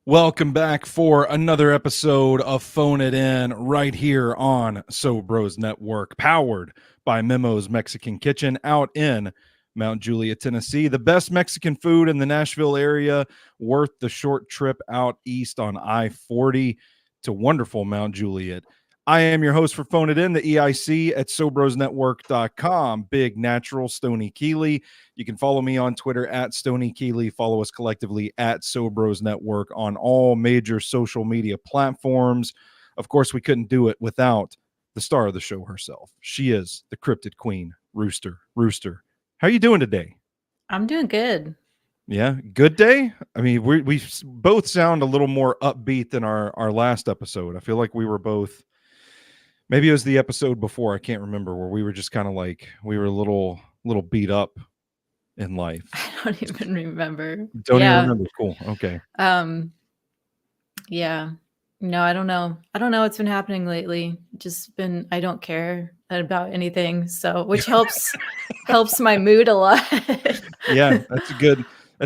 Welcome back for another episode of Phone It In right here on So Bros Network, powered by Memo's Mexican Kitchen out in Mount Juliet, Tennessee. The best Mexican food in the Nashville area, worth the short trip out east on I-40 to wonderful Mount Juliet. I am your host for Phone It In, the EIC at SoBrosNetwork.com. Big Natural Stoney Keeley. You can follow me on Twitter at Stoney Keeley. Follow us collectively at SoBros Network on all major social media platforms. Of course, we couldn't do it without the star of the show herself. She is the cryptid queen, Rooster. Rooster, how are you doing today? I'm doing good. Yeah, good day. I mean, we both sound a little more upbeat than our last episode. I feel like we were both. Maybe it was the episode before, I can't remember, where we were just kind of like, we were a little beat up in life. I don't even remember. Don't even remember. Cool. Okay. Yeah. No, I don't know. I don't know what's been happening lately. Just been, I don't care about anything. So, which helps my mood a lot. Yeah, that's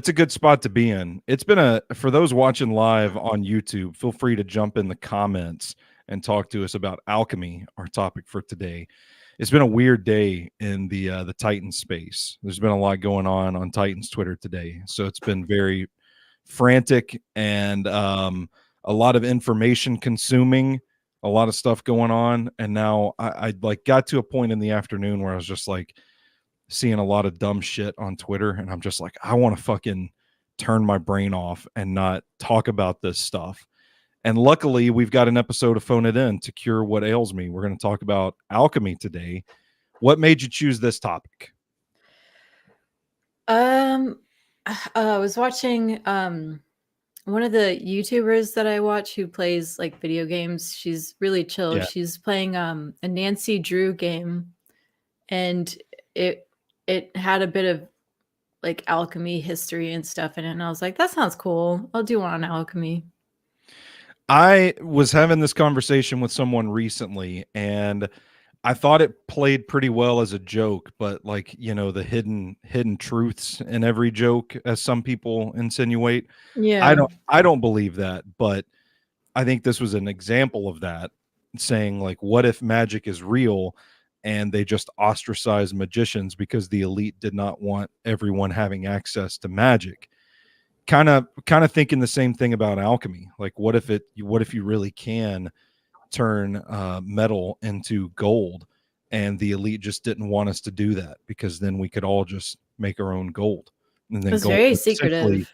a good spot to be in. It's been for those watching live on YouTube, feel free to jump in the comments and talk to us about Alchemy, our topic for today. It's been a weird day in the Titans space. There's been a lot going on Titans Twitter today. So it's been very frantic and a lot of information consuming, a lot of stuff going on. And now I like got to a point in the afternoon where I was just like seeing a lot of dumb shit on Twitter. And I'm just like, I want to fucking turn my brain off and not talk about this stuff. And luckily, we've got an episode of Phone It In to cure what ails me. We're going to talk about alchemy today. What made you choose this topic? I was watching one of the YouTubers that I watch who plays like video games. She's really chill. Yeah. She's playing a Nancy Drew game, and it had a bit of like alchemy history and stuff in it. And I was like, that sounds cool. I'll do one on alchemy. I was having this conversation with someone recently, and I thought it played pretty well as a joke, but like, you know, the hidden truths in every joke, as some people insinuate. Yeah. I don't believe that, but I think this was an example of that, saying like, what if magic is real and they just ostracize magicians because the elite did not want everyone having access to magic? Kind of thinking the same thing about alchemy. Like, what if you really can turn metal into gold, and the elite just didn't want us to do that because then we could all just make our own gold, and then gold very secretive,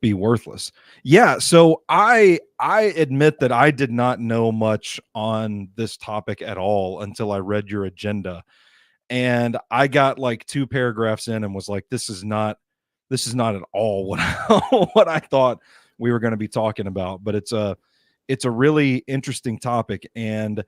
be worthless. Yeah. So I admit that I did not know much on this topic at all until I read your agenda. and I got like 2 paragraphs in and was like, this is not at all what what I thought we were going to be talking about. But it's a really interesting topic, and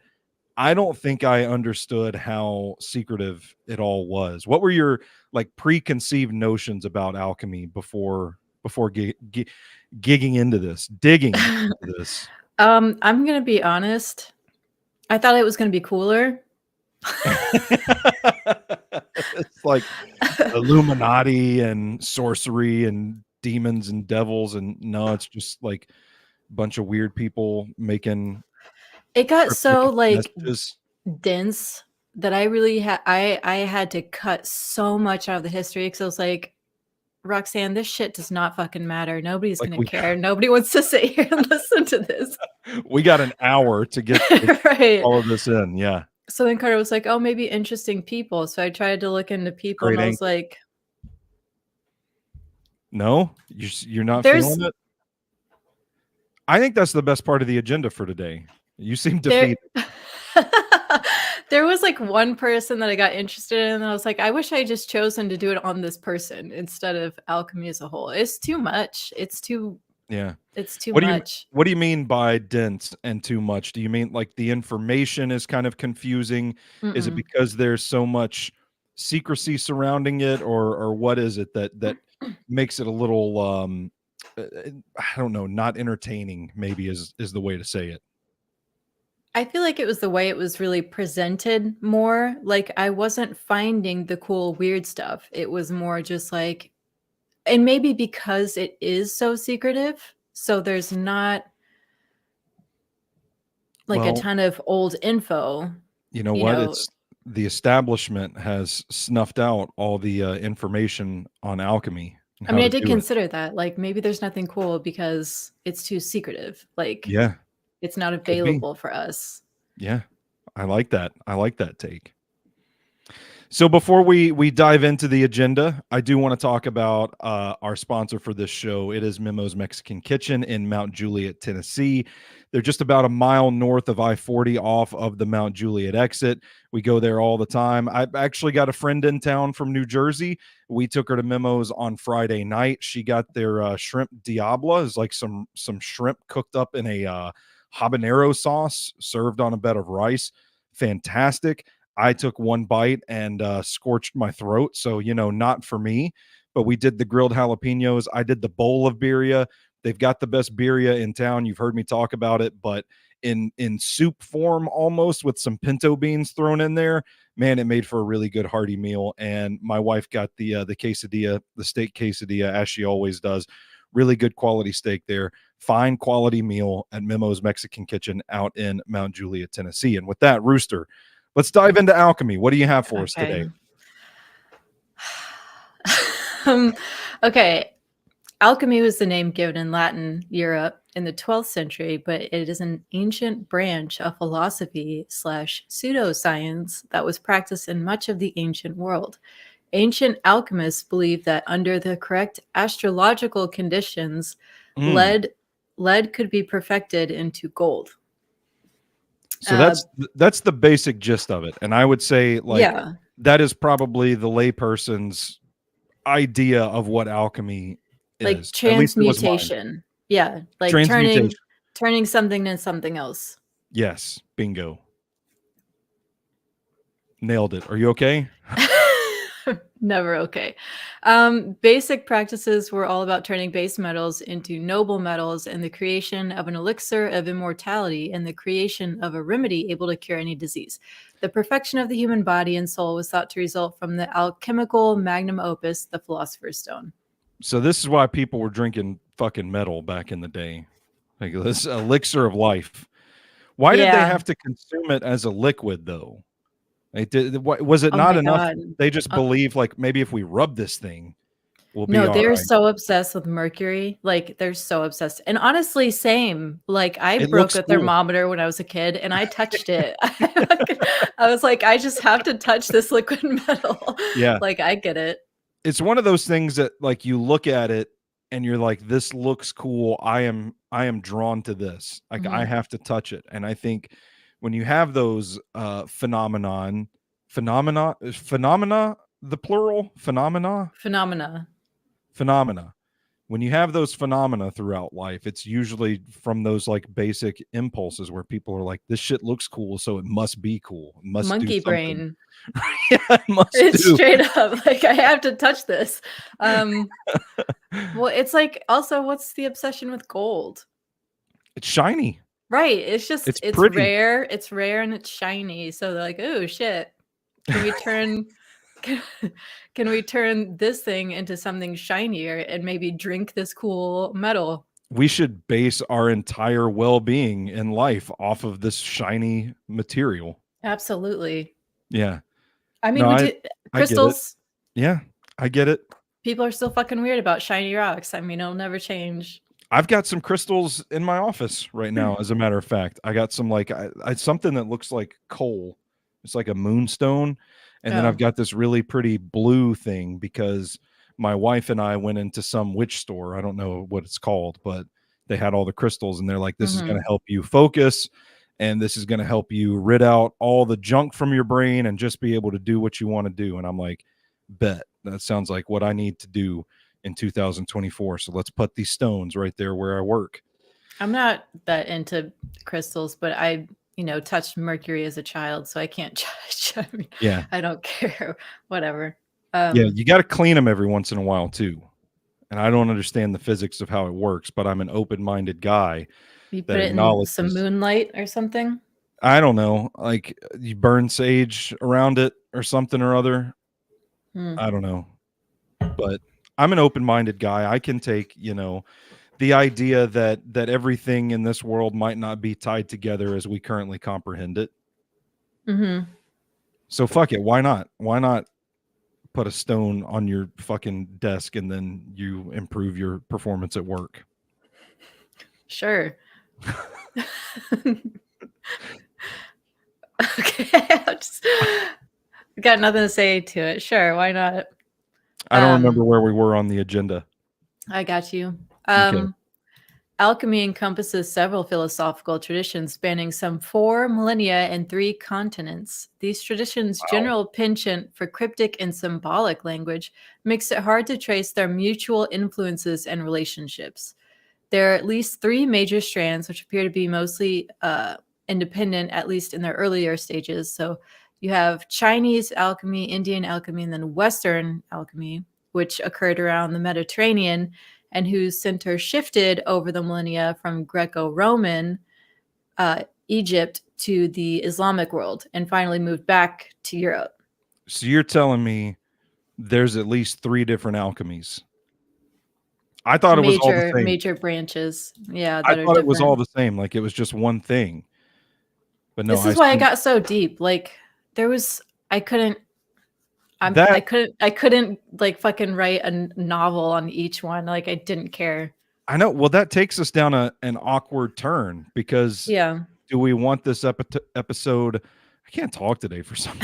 I don't think I understood how secretive it all was. What were your like preconceived notions about alchemy before gigging into this, digging into this? I'm gonna be honest. I thought it was gonna be cooler. It's like Illuminati and sorcery and demons and devils, and no, it's just like a bunch of weird people making It got so cryptic like messages. dense that I really had I had to cut so much out of the history because I was like, Roxanne, this shit does not fucking matter. Nobody's Like gonna care. Nobody wants to sit here and listen to this. we got an hour to get Right. all of this in. Yeah. So then Carter was like, oh, maybe interesting people. So I tried to look into people Great and I was angle. like, No, you're not there's feeling it. I think that's the best part of the agenda for today. You seem there defeated. there was like one person that I got interested in, and I was like, I wish I had just chosen to do it on this person instead of alchemy as a whole. It's too much. It's too Yeah. much. What do you mean by dense and too much? Do you mean like the information is kind of confusing? Is it Mm-mm. because there's so much secrecy surrounding it, or what is it that makes it a little I don't know, not entertaining, maybe is the way to say it. I feel like it was the way it was really presented more. Like I wasn't finding the cool, weird stuff. It was more just like, and maybe because it is so secretive, so there's not like a Well, ton of old info, you know you what? know. It's the establishment has snuffed out all the information on alchemy and I how mean, I to did do it. consider that. Like maybe there's nothing cool because it's too secretive. Like Yeah, it's not could be. available for us. Yeah, I like that. I like that take. So before we dive into the agenda, I do want to talk about our sponsor for this show. It is Memo's Mexican Kitchen in Mount Juliet, Tennessee. They're just about a mile north of I-40 off of the Mount Juliet exit. We go there all the time. I've actually got a friend in town from New Jersey. We took her to Memo's on Friday night. She got their shrimp diabla. It's like some shrimp cooked up in a habanero sauce served on a bed of rice. Fantastic. I took one bite and scorched my throat. So, not for me, but we did the grilled jalapenos. I did the bowl of birria. They've got the best birria in town. You've heard me talk about it, but in soup form almost with some pinto beans thrown in there. Man, it made for a really good hearty meal. And my wife got the quesadilla, the steak quesadilla, as she always does. Really good quality steak there. Fine quality meal at Memo's Mexican Kitchen out in Mount Juliet, Tennessee. And with that, Rooster, let's dive into alchemy. What do you have for us Okay. today? Okay. Alchemy was the name given in Latin Europe in the 12th century, but it is an ancient branch of philosophy / pseudoscience that was practiced in much of the ancient world. Ancient alchemists believed that under the correct astrological conditions, Mm. lead could be perfected into gold. So that's the basic gist of it. And I would say like Yeah, that is probably the layperson's idea of what alchemy like is. At least it was mine. transmutation. Yeah, like Transmutation. turning something into something else. Yes. Bingo. Nailed it. Are you okay? Never okay. Basic practices were all about turning base metals into noble metals and the creation of an elixir of immortality and the creation of a remedy able to cure any disease. The perfection of the human body and soul was thought to result from the alchemical magnum opus, the Philosopher's Stone. So this is why people were drinking fucking metal back in the day. Like this elixir of life. Why did they Yeah. have to consume it as a liquid though? Was it Oh not my enough? God. They just believe like maybe if we rub this thing, we'll be No, all they're right. so obsessed with mercury. Like they're so obsessed. And honestly, same. Like I It broke looks a cool. thermometer when I was a kid and I touched it. I was like, I just have to touch this liquid metal. Yeah. Like I get it. It's one of those things that like you look at it and you're like, this looks cool. I am drawn to this. Like I Mhm. have to touch it. And I think when you have those phenomenon phenomena, the plural, phenomena. When you have those phenomena throughout life, it's usually from those like basic impulses where people are like, this shit looks cool, so it must be cool. It must do Monkey something. brain. Yeah, it must It's do. straight up like, I have to touch this. Well, it's like, also, what's the obsession with gold? It's shiny. Right. It's just, It's pretty. rare. It's rare and it's shiny. So they're like, oh shit. Can we turn can we turn this thing into something shinier and maybe drink this cool metal? We should base our entire well-being in life off of this shiny material. Absolutely. Yeah. I mean, No, we do I get it. crystals. Yeah, I get it. People are still fucking weird about shiny rocks. I mean, it'll never change. I've got some crystals in my office right now, as a matter of fact. I got some like something that looks like coal. It's like a moonstone. And then I've Oh. got this really pretty blue thing because my wife and I went into some witch store. I don't know what it's called, but they had all the crystals and they're like, this is going to help you focus and this is going to help you rid out all the junk from your brain and just be able to do what you want to do. And I'm like, bet that sounds like what I need to do in 2024. So let's put these stones right there where I work. I'm not that into crystals, but I, touched mercury as a child, so I can't judge. I mean, Yeah. I don't care. Whatever. Yeah, you got to clean them every once in a while too. And I don't understand the physics of how it works, but I'm an open-minded guy. You put it in some moonlight or something? I don't know. Like you burn sage around it or something or other. I don't know. But I'm an open-minded guy. I can take, the idea that everything in this world might not be tied together as we currently comprehend it. Mm-hmm. So fuck it. Why not? Why not put a stone on your fucking desk and then you improve your performance at work? Sure. Okay. I just got nothing to say to it. Sure. Why not? I don't remember where we were on the agenda. I got you. Okay. Alchemy encompasses several philosophical traditions spanning some 4 millennia and 3 continents. These traditions' general penchant for cryptic and symbolic language makes it hard to trace their mutual influences and relationships. There are at least 3 major strands, which appear to be mostly independent, at least in their earlier stages. So you have Chinese alchemy, Indian alchemy, and then Western alchemy, which occurred around the Mediterranean and whose center shifted over the millennia from Greco-Roman Egypt to the Islamic world and finally moved back to Europe. So you're telling me there's at least 3 different alchemies? I thought it was all the same. Major branches. Yeah, I that are thought it was all different. the same, like it was just one thing. But no, This is why I got so deep. Like I couldn't like fucking write a novel on each one. Like I didn't care. I know. Well, that takes us down an awkward turn because do we want this episode? I can't talk today for some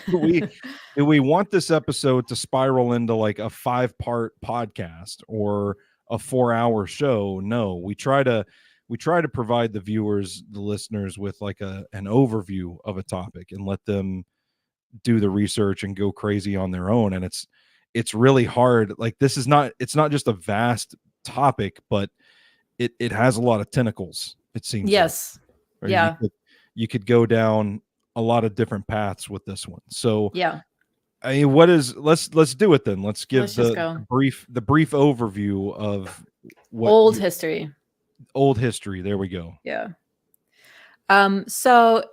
reason. Do we want this episode to spiral into like a 5-part podcast or a 4-hour show? No, we try to provide the viewers, the listeners, with like an overview of a topic and let them do the research and go crazy on their own. And it's really hard. Like it's not just a vast topic, but it has a lot of tentacles, it seems. Yes. Like. Yeah. You could go down a lot of different paths with this one. So yeah. I mean, let's do it then. Let's give the brief overview of what old history. Old history. There we go. Yeah. So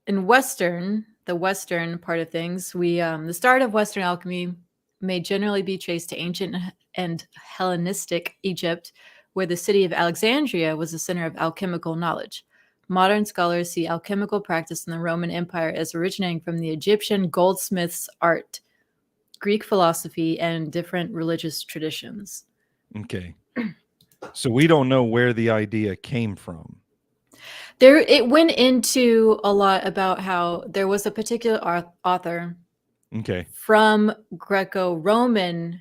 in the Western part of things, the start of Western alchemy may generally be traced to ancient and Hellenistic Egypt, where the city of Alexandria was the center of alchemical knowledge. Modern scholars see alchemical practice in the Roman Empire as originating from the Egyptian goldsmiths' art, Greek philosophy, and different religious traditions. Okay. So we don't know where the idea came from. It went into a lot about how there was a particular author from Greco-Roman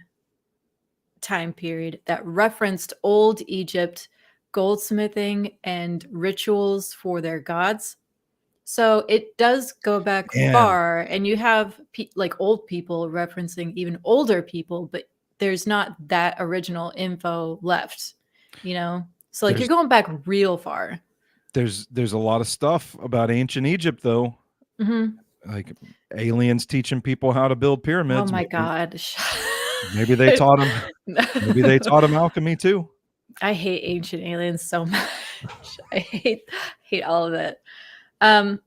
time period that referenced old Egypt goldsmithing and rituals for their gods. So it does go back Man, far, and you have like old people referencing even older people, but there's not that original info left, you know? So like you're there's going back real far. there's a lot of stuff about ancient Egypt though. Hmm. Like aliens teaching people how to build Oh pyramids. my Maybe God. maybe they taught them maybe they taught them alchemy too. I hate ancient aliens so much. I hate all of it. Um,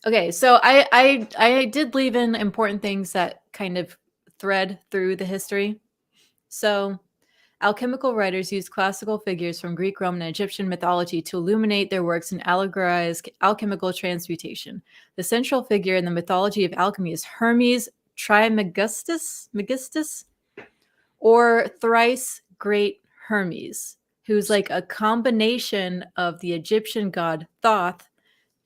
okay, so I did leave in important things that kind of thread through the history. So alchemical writers used classical figures from Greek, Roman, and Egyptian mythology to illuminate their works and allegorize alchemical transmutation. The central figure in the mythology of alchemy is Hermes Trismegistus, or thrice great Hermes, who's like a combination of the Egyptian god Thoth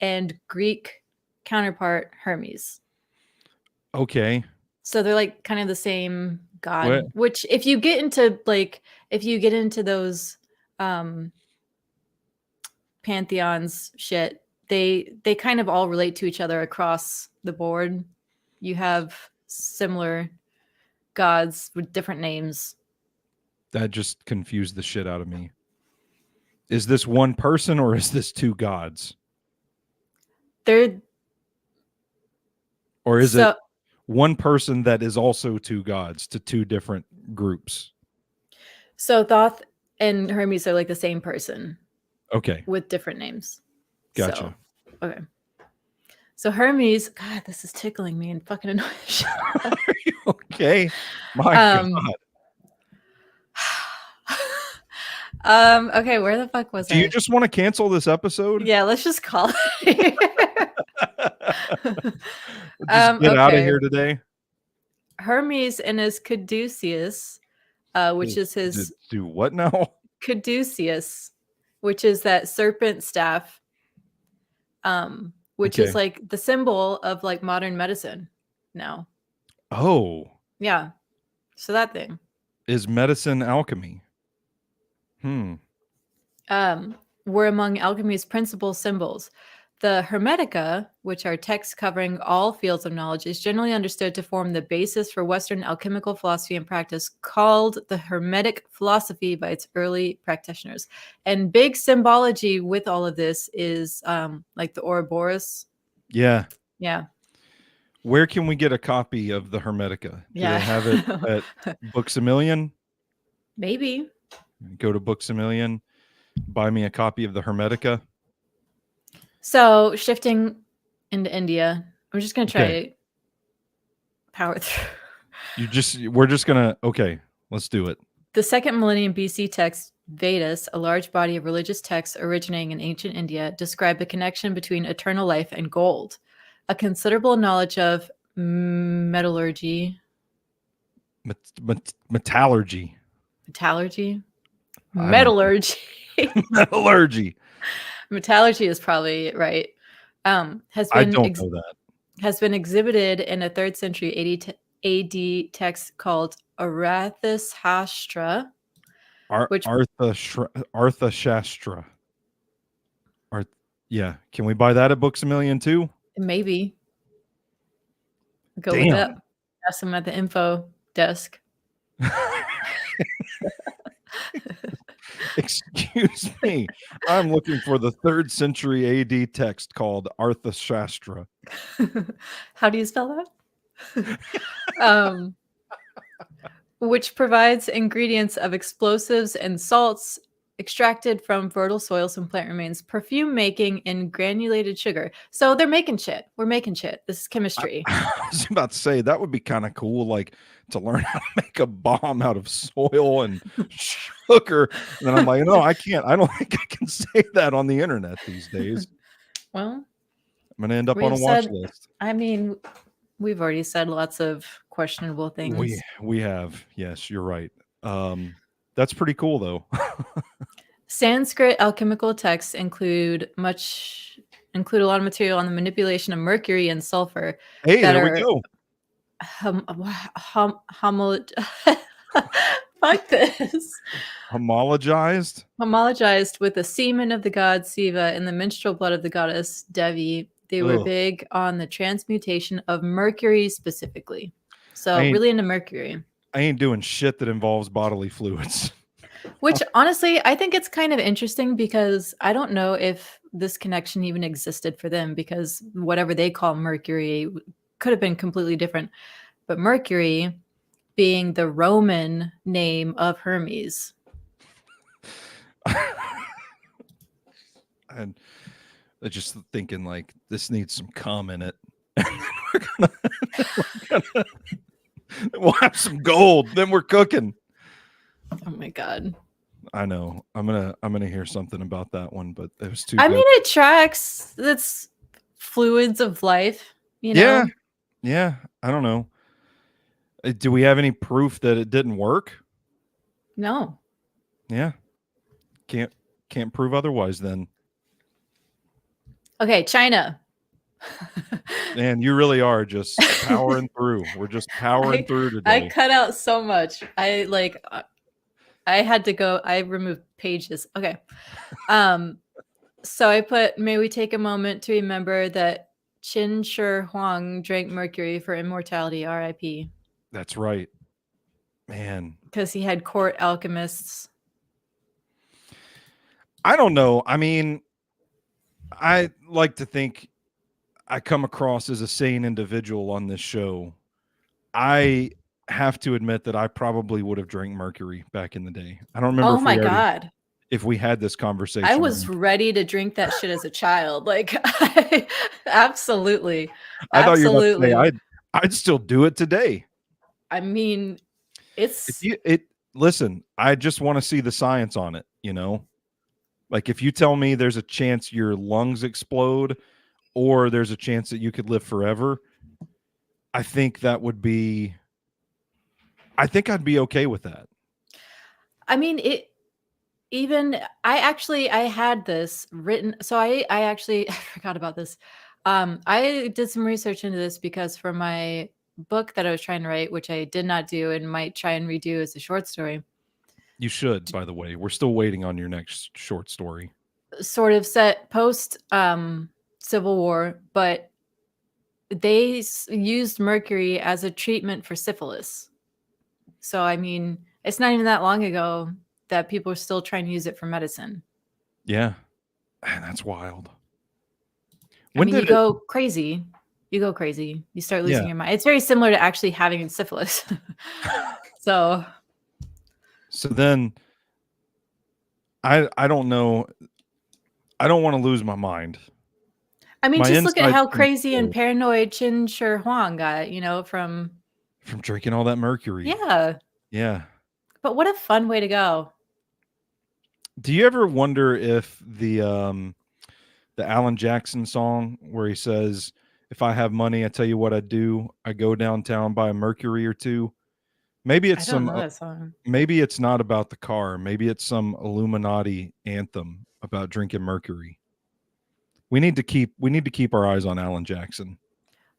and Greek counterpart Hermes. Okay. So they're like kind of the same What? god, which if you get into those um pantheons shit, they kind of all relate to each other across the board. You have similar gods with different names. That just confused the shit out of me. Is this one person or is this two gods? They're Or is it so one person that is also two gods to two different groups? So Thoth and Hermes are like the same person Okay. with different names. Gotcha. So, okay. So Hermes, God, this is tickling me and fucking annoying. Are you okay? My um, God. okay, where the fuck was Do you I? just want to cancel this episode? Yeah, let's just call it. Just get out of Okay. here today? Hermes and his caduceus, which is his Do what now? caduceus, which is that serpent staff, which is Okay. like the symbol of like modern medicine now. Oh, Yeah. So that thing. is medicine alchemy? Hmm. Were among alchemy's principal symbols. The Hermetica, which are texts covering all fields of knowledge, is generally understood to form the basis for Western alchemical philosophy and practice, called the Hermetic philosophy by its early practitioners. And big symbology with all of this is like the Ouroboros. Yeah. Yeah. Where can we get a copy of the Hermetica? Do they have it Yeah. at Books A Million? Maybe. Go to Books A Million, buy me a copy of the Hermetica. So shifting into India, I'm just gonna try Okay. to power through. We're just gonna, okay, let's do it. The second millennium BC text Vedas, a large body of religious texts originating in ancient India, describe the connection between eternal life and gold. A considerable knowledge of metallurgy, Metallurgy. metallurgy, I don't metallurgy, metallurgy. metallurgy is probably right. Has I been don't know that. has been exhibited in a 3rd century AD text called Arathashastra, which Arthashastra. Yeah. Can we buy that at Books A Million too? maybe go look it Damn. up. Ask them at the info desk. Excuse me. I'm looking for the 3rd century AD text called Arthashastra. How do you spell that? Which provides ingredients of explosives and salts extracted from fertile soils and plant remains, perfume making, and granulated sugar. So they're making shit. We're making shit. This is chemistry. I was about to say that would be kind of cool, like to learn how to make a bomb out of soil and sugar. And then I'm like, no, I can't. I don't think I can say that on the internet these days. Well, I'm gonna end up on a watch list. I mean, we've already said lots of questionable things. We have. Yes, you're right. That's pretty cool though. Sanskrit alchemical texts include a lot of material on the manipulation of mercury and sulfur. Hey, there we go. Fuck this. Homologized? Homologized with the semen of the god Siva and the menstrual blood of the goddess Devi. They were Ugh. big on the transmutation of mercury specifically. I So ain't really into mercury. I ain't doing shit that involves bodily fluids. Which honestly, I think it's kind of interesting because I don't know if this connection even existed for them because whatever they call Mercury could have been completely different. But Mercury being the Roman name of Hermes. And I just thinking like this needs some cum in it. We'll have some gold, then we're cooking. Oh my god. I know. I'm gonna hear something about that one, but it was too I good. mean, it tracks. That's fluids of life, you know? Yeah. I don't know. Do we have any proof that it didn't work? No. Yeah. Can't prove otherwise then. Okay, China. Man, you really are just powering through. We're just powering through today. I cut out so much. I had to go. I removed pages. Okay. So I put, may we take a moment to remember that Qin Shi Huang drank mercury for immortality, R.I.P. That's right. Man. Because he had court alchemists. I don't know. I mean, I like to think I come across as a sane individual on this show. I have to admit that I probably would have drank mercury back in the day. I don't remember Oh my God. if we had this conversation. I was ready to drink that shit as a child. Like, absolutely. I thought you were about to say I'd still do it today. I mean, listen, I just want to see the science on it, you know? Like if you tell me there's a chance your lungs explode or there's a chance that you could live forever, I think I'd be okay with that. I mean, I had this written. So I actually I forgot about this. I did some research into this because for my book that I was trying to write, which I did not do and might try and redo as a short story. You should, by the way. We're still waiting on your next short story. Sort of set post Civil War, but they used mercury as a treatment for syphilis. So, I mean, it's not even that long ago that people are still trying to use it for medicine. Yeah. Man, that's wild. You go crazy. You go crazy. You start losing your mind. It's very similar to actually having syphilis. So then I don't know. I don't want to lose my mind. I mean, just look at how crazy and paranoid Qin Shi Huang got, you know, from drinking all that mercury. Yeah. Yeah. But what a fun way to go. Do you ever wonder if the Alan Jackson song where he says, if I have money, I tell you what I do. I go downtown, buy a Mercury or two. Maybe it's maybe it's not about the car. Maybe it's some Illuminati anthem about drinking mercury. We need to keep our eyes on Alan Jackson.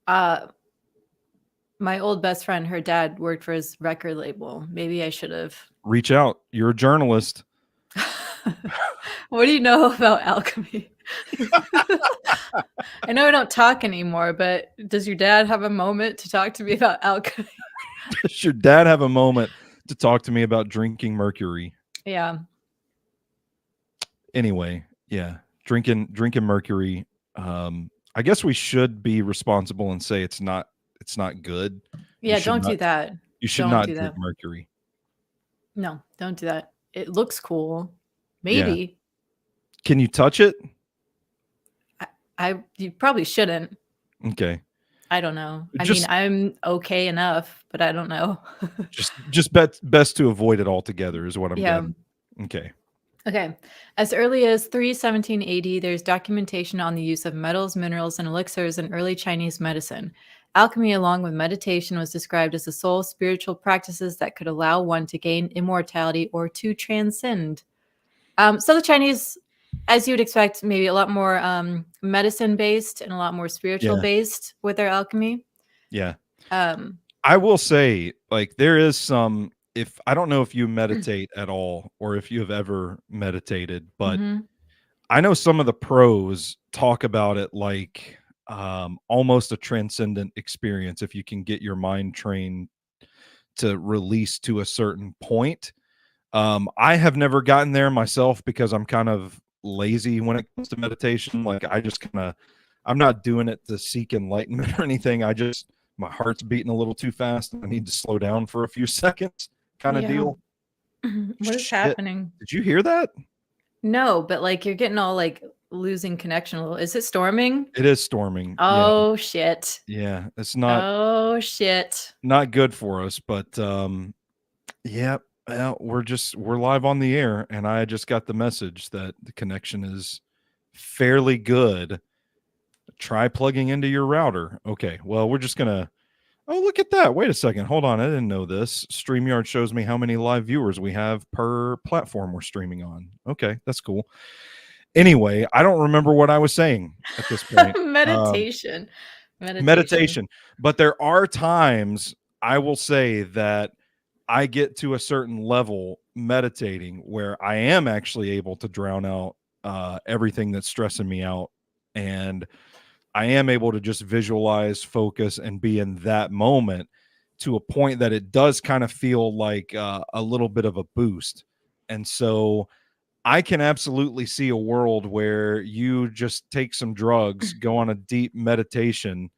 My old best friend, her dad worked for his record label. Maybe I should have. Reach out. You're a journalist. What do you know about alchemy? I know I don't talk anymore, but does your dad have a moment to talk to me about alchemy? Does your dad have a moment to talk to me about drinking mercury? Yeah. Anyway, yeah. Drinking mercury. I guess we should be responsible and say it's not good. Yeah, don't do that. You should not drink mercury. No, don't do that. It looks cool. Maybe. Yeah. Can you touch it? You probably shouldn't. Okay. I don't know. I mean, I'm okay enough, but I don't know. just best to avoid it altogether is what I'm getting. Okay. Okay. As early as 317 AD, there's documentation on the use of metals, minerals, and elixirs in early Chinese medicine. Alchemy, along with meditation, was described as the sole spiritual practices that could allow one to gain immortality or to transcend. So the Chinese, as you would expect, maybe a lot more medicine-based and a lot more spiritual-based with their alchemy. Yeah. I will say, like, there is some if I don't know if you meditate at all or if you have ever meditated, but Mhm. I know some of the pros talk about it like almost a transcendent experience if you can get your mind trained to release to a certain point. I have never gotten there myself because I'm kind of lazy when it comes to meditation. Like I just kind of, I'm not doing it to seek enlightenment or anything. My heart's beating a little too fast. I need to slow down for a few seconds kind of Yeah. deal. What is Shit. happening? Did you hear that? No, but, like, you're getting all, like, losing connection a little. Is it storming? It is storming. Yeah. Oh, shit. Yeah. It's not, Oh, shit. not good for us, but, yeah, well, we're live on the air, and I just got the message that the connection is fairly good. Try plugging into your router. Okay, well, we're just gonna. Oh, look at that! Wait a second. Hold on. I didn't know this. StreamYard shows me how many live viewers we have per platform we're streaming on. Okay, that's cool. Anyway, I don't remember what I was saying at this point. Meditation. Meditation. Meditation, but there are times I will say that I get to a certain level meditating where I am actually able to drown out everything that's stressing me out. And I am able to just visualize, focus, and be in that moment to a point that it does kind of feel like a little bit of a boost. And so I can absolutely see a world where you just take some drugs, go on a deep meditation,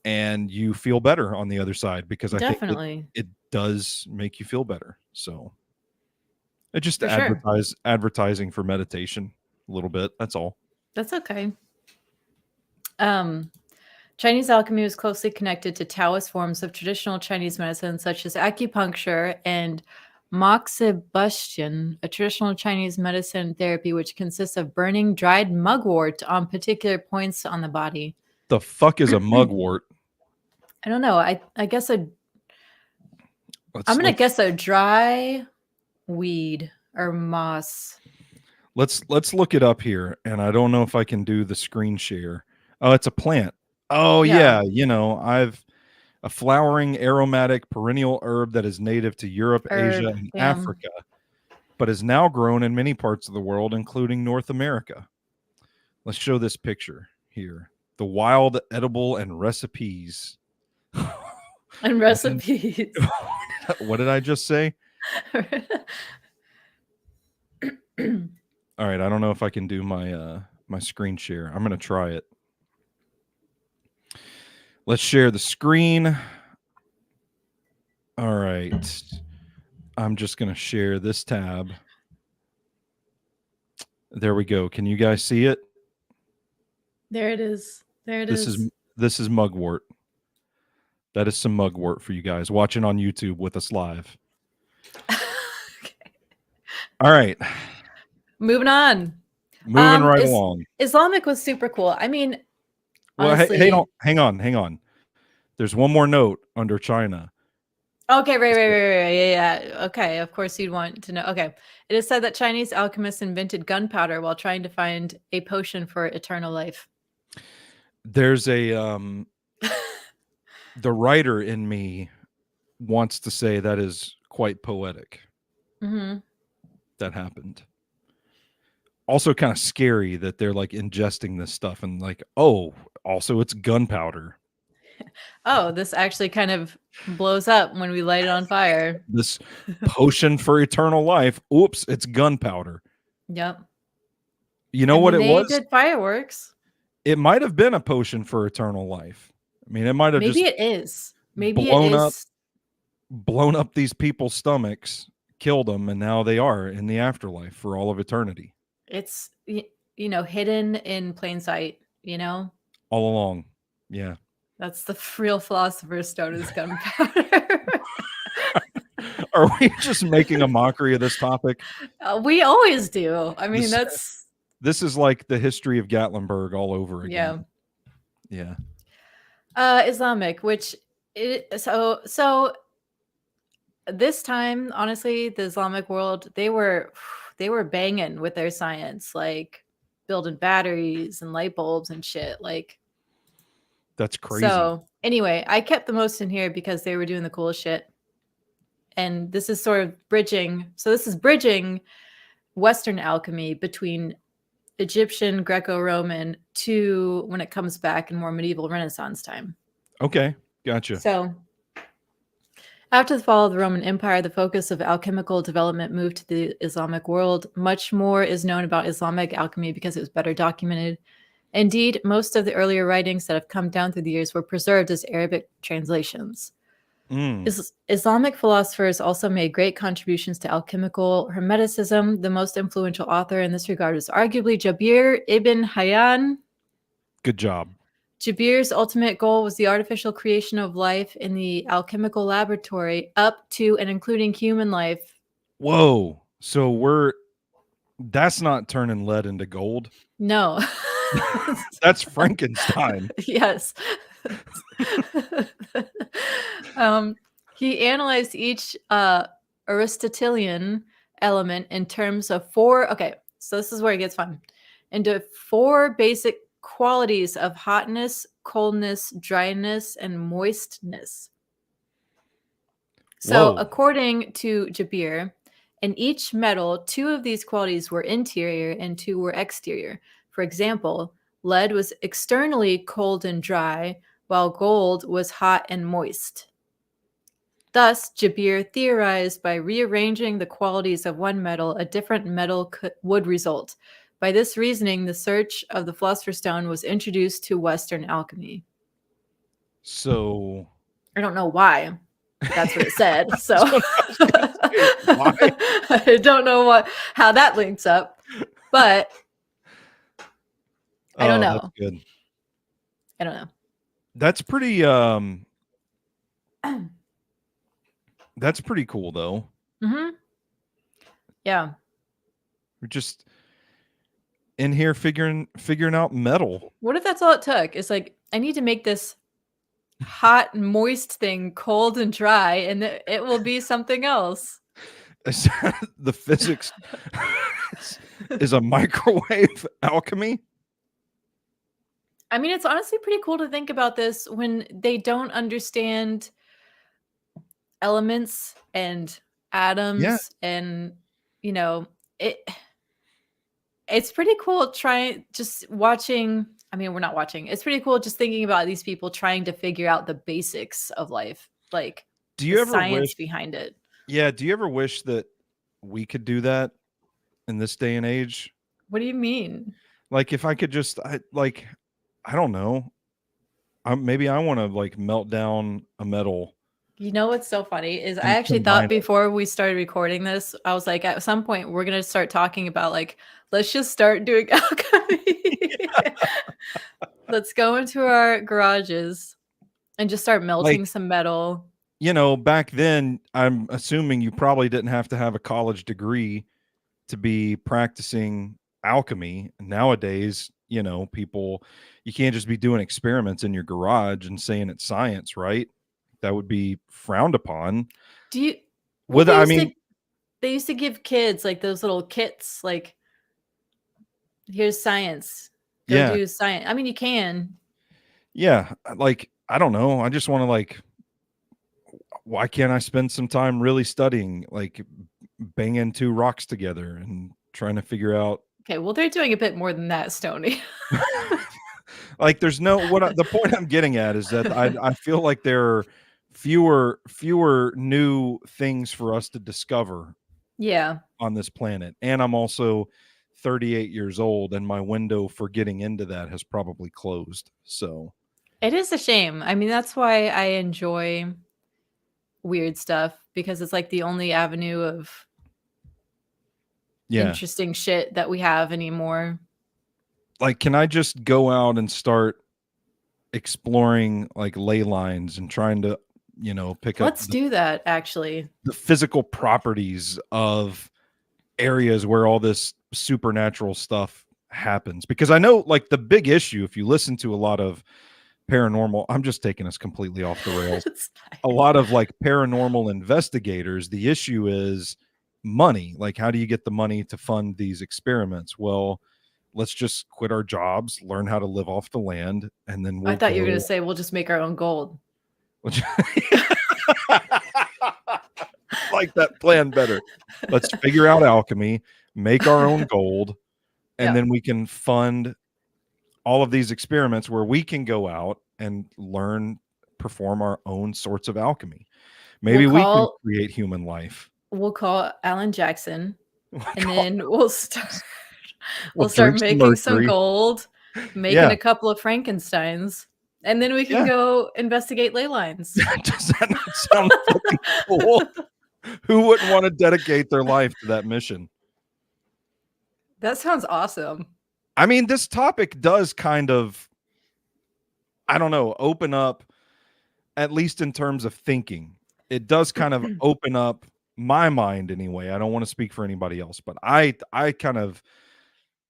and you feel better on the other side because I think Definitely. it does make you feel better. So it just For sure. advertising for meditation a little bit. That's all. That's okay. Um, Chinese alchemy was closely connected to Taoist forms of traditional Chinese medicine, such as acupuncture and moxibustion, a traditional Chinese medicine therapy which consists of burning dried mugwort on particular points on the body. The fuck is a mugwort? I don't know. I guess I'm Let's gonna let's guess a dry weed or moss. let's look it up here. And I don't know if I can do the screen share. Oh, it's a plant. Oh Yeah, yeah, I've a flowering aromatic perennial herb that is native to Europe, Asia, herb. and Damn. Africa, but is now grown in many parts of the world, including North America. Let's show this picture here. The wild edible and recipes. And recipes. What did I just say? All right, I don't know if I can do my screen share. I'm going to try it. Let's share the screen. All right. I'm just going to share this tab. There we go. Can you guys see it? There it is. There it This is. is mugwort. That is some mugwort for you guys watching on YouTube with us live. Okay. All right. Moving on. Moving right along. Islamic was super cool. I mean, Well, honestly. hang on. There's one more note under China. Okay, right. Yeah. Okay, of course you'd want to know. Okay. It is said that Chinese alchemists invented gunpowder while trying to find a potion for eternal life. There's a the writer in me wants to say that is quite poetic. Mm-hmm. That happened. Also kind of scary that they're like ingesting this stuff and like, oh, also it's gunpowder. Oh, this actually kind of blows up when we light it on fire. This potion for eternal life. Oops, it's gunpowder. Yep. You know I what mean, it they was? did fireworks. It might have been a potion for eternal life. I mean, it might have Maybe just it is. Maybe it blown up is. blown up these people's stomachs, killed them, and now they are in the afterlife for all of eternity. It's, hidden in plain sight, All along. Yeah. That's the real philosopher's stone is gunpowder. Are we just making a mockery of this topic? We always do. I mean, This is like the history of Gatlinburg all over again. Yeah. Islamic, so this time, honestly, the Islamic world, they were banging with their science, like building batteries and light bulbs and shit. Like, That's crazy. so anyway, I kept the most in here because they were doing the coolest shit. And this is sort of bridging. So this is bridging Western alchemy between Egyptian, Greco-Roman to when it comes back in more medieval Renaissance time. Okay, gotcha. So after the fall of the Roman Empire, the focus of alchemical development moved to the Islamic world. Much more is known about Islamic alchemy because it was better documented. Indeed, most of the earlier writings that have come down through the years were preserved as Arabic translations. Islamic philosophers also made great contributions to alchemical hermeticism. The most influential author in this regard is arguably Jabir ibn Hayyan. Good job. Jabir's ultimate goal was the artificial creation of life in the alchemical laboratory up to and including human life. Whoa. So that's not turning lead into gold. No. That's Frankenstein. Yes. He analyzed each Aristotelian element in terms of okay, so this is where it gets fun, into 4 basic qualities of hotness, coldness, dryness, and moistness. So, according to Jabir, in each metal, 2 of these qualities were interior and 2 were exterior. For example, lead was externally cold and dry, while gold was hot and moist. Thus, Jabir theorized by rearranging the qualities of one metal, a different metal would result. By this reasoning, the search of the Philosopher's Stone was introduced to Western alchemy. So I don't know why. That's what it said. So I don't know how that links up, but I don't know. That's good. I don't know. That's pretty that's pretty cool though. Mm-hmm. Yeah. We're just in here figuring out metal. What if that's all it took? It's like, I need to make this hot and moist thing cold and dry, and it will be something else. The physics is a microwave alchemy. I mean, it's honestly pretty cool to think about this when they don't understand elements and atoms, and it's pretty cool watching. I mean, we're not watching. It's pretty cool just thinking about these people trying to figure out the basics of life, like the science behind it. Yeah. Do you ever wish that we could do that in this day and age? What do you mean? Like, if I could just, I don't know. Maybe I want to like melt down a metal. You know what's so funny is I actually thought before we started recording this, I was like, at some point we're gonna start talking about like, let's just start doing alchemy. Let's go into our garages and just start melting some metal. Back then, I'm assuming you probably didn't have to have a college degree to be practicing alchemy. Nowadays, people, you can't just be doing experiments in your garage and saying it's science, right? That would be frowned upon. They used to give kids like those little kits, like, here's science. Go do science. I mean, you can. Yeah. Like, I don't know. I just want to like, why can't I spend some time really studying, like banging 2 rocks together and trying to figure out. Okay. Well, they're doing a bit more than that, Stoney. Like, there's the point I'm getting at is that I feel like there are fewer new things for us to discover on this planet. And I'm also 38 years old, and my window for getting into that has probably closed. So it is a shame. I mean, that's why I enjoy weird stuff, because it's like the only avenue of interesting shit that we have anymore. Like, can I just go out and start exploring like ley lines and trying to pick up. Let's do that, actually. The physical properties of areas where all this supernatural stuff happens. Because I know, like, the big issue, if you listen to a lot of paranormal, I'm just taking us completely off the rails. A lot of like paranormal investigators, the issue is money. Like, how do you get the money to fund these experiments? Well, let's just quit our jobs, learn how to live off the land, and then I thought you were going to say we'll just make our own gold. like that plan better. Let's figure out alchemy, make our own gold, and then we can fund all of these experiments where we can go out and learn, perform our own sorts of alchemy. Maybe we can create human life. We'll call Alan Jackson, and then we'll drink start making some gold, making Yeah. a couple of Frankensteins, and then we can go investigate ley lines. Does that not sound fucking cool? Who wouldn't want to dedicate their life to that mission? That sounds awesome. I mean, this topic does kind of, I don't know, open up, at least in terms of thinking. It does kind of open up my mind anyway. I don't want to speak for anybody else, but I kind of,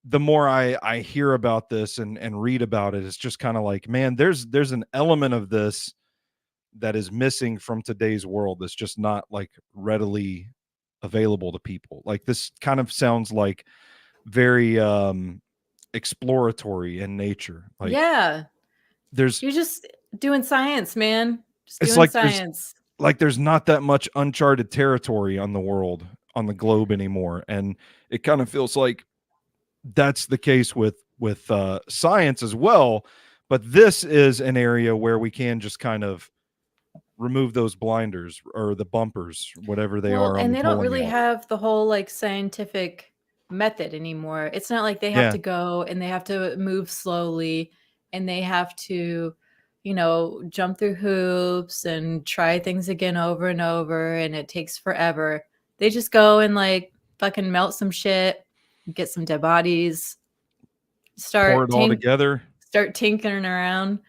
the more I hear about this and read about it, it's just kind of like, man, there's an element of this that is missing from today's world that's just not like readily available to people. Like, this kind of sounds like very exploratory in nature. Like, yeah, you're just doing science, man. Just doing science. There's not that much uncharted territory on the world, on the globe anymore, and it kind of feels like that's the case with science as well. But this is an area where we can just kind of remove those blinders or the bumpers, whatever they are. And they don't really have the whole like scientific method anymore. It's not like they have to go and they have to move slowly and they have to, you know, jump through hoops and try things again over and over, and it takes forever. They just go and like fucking melt some shit, get some dead bodies, pour it all together, start tinkering around,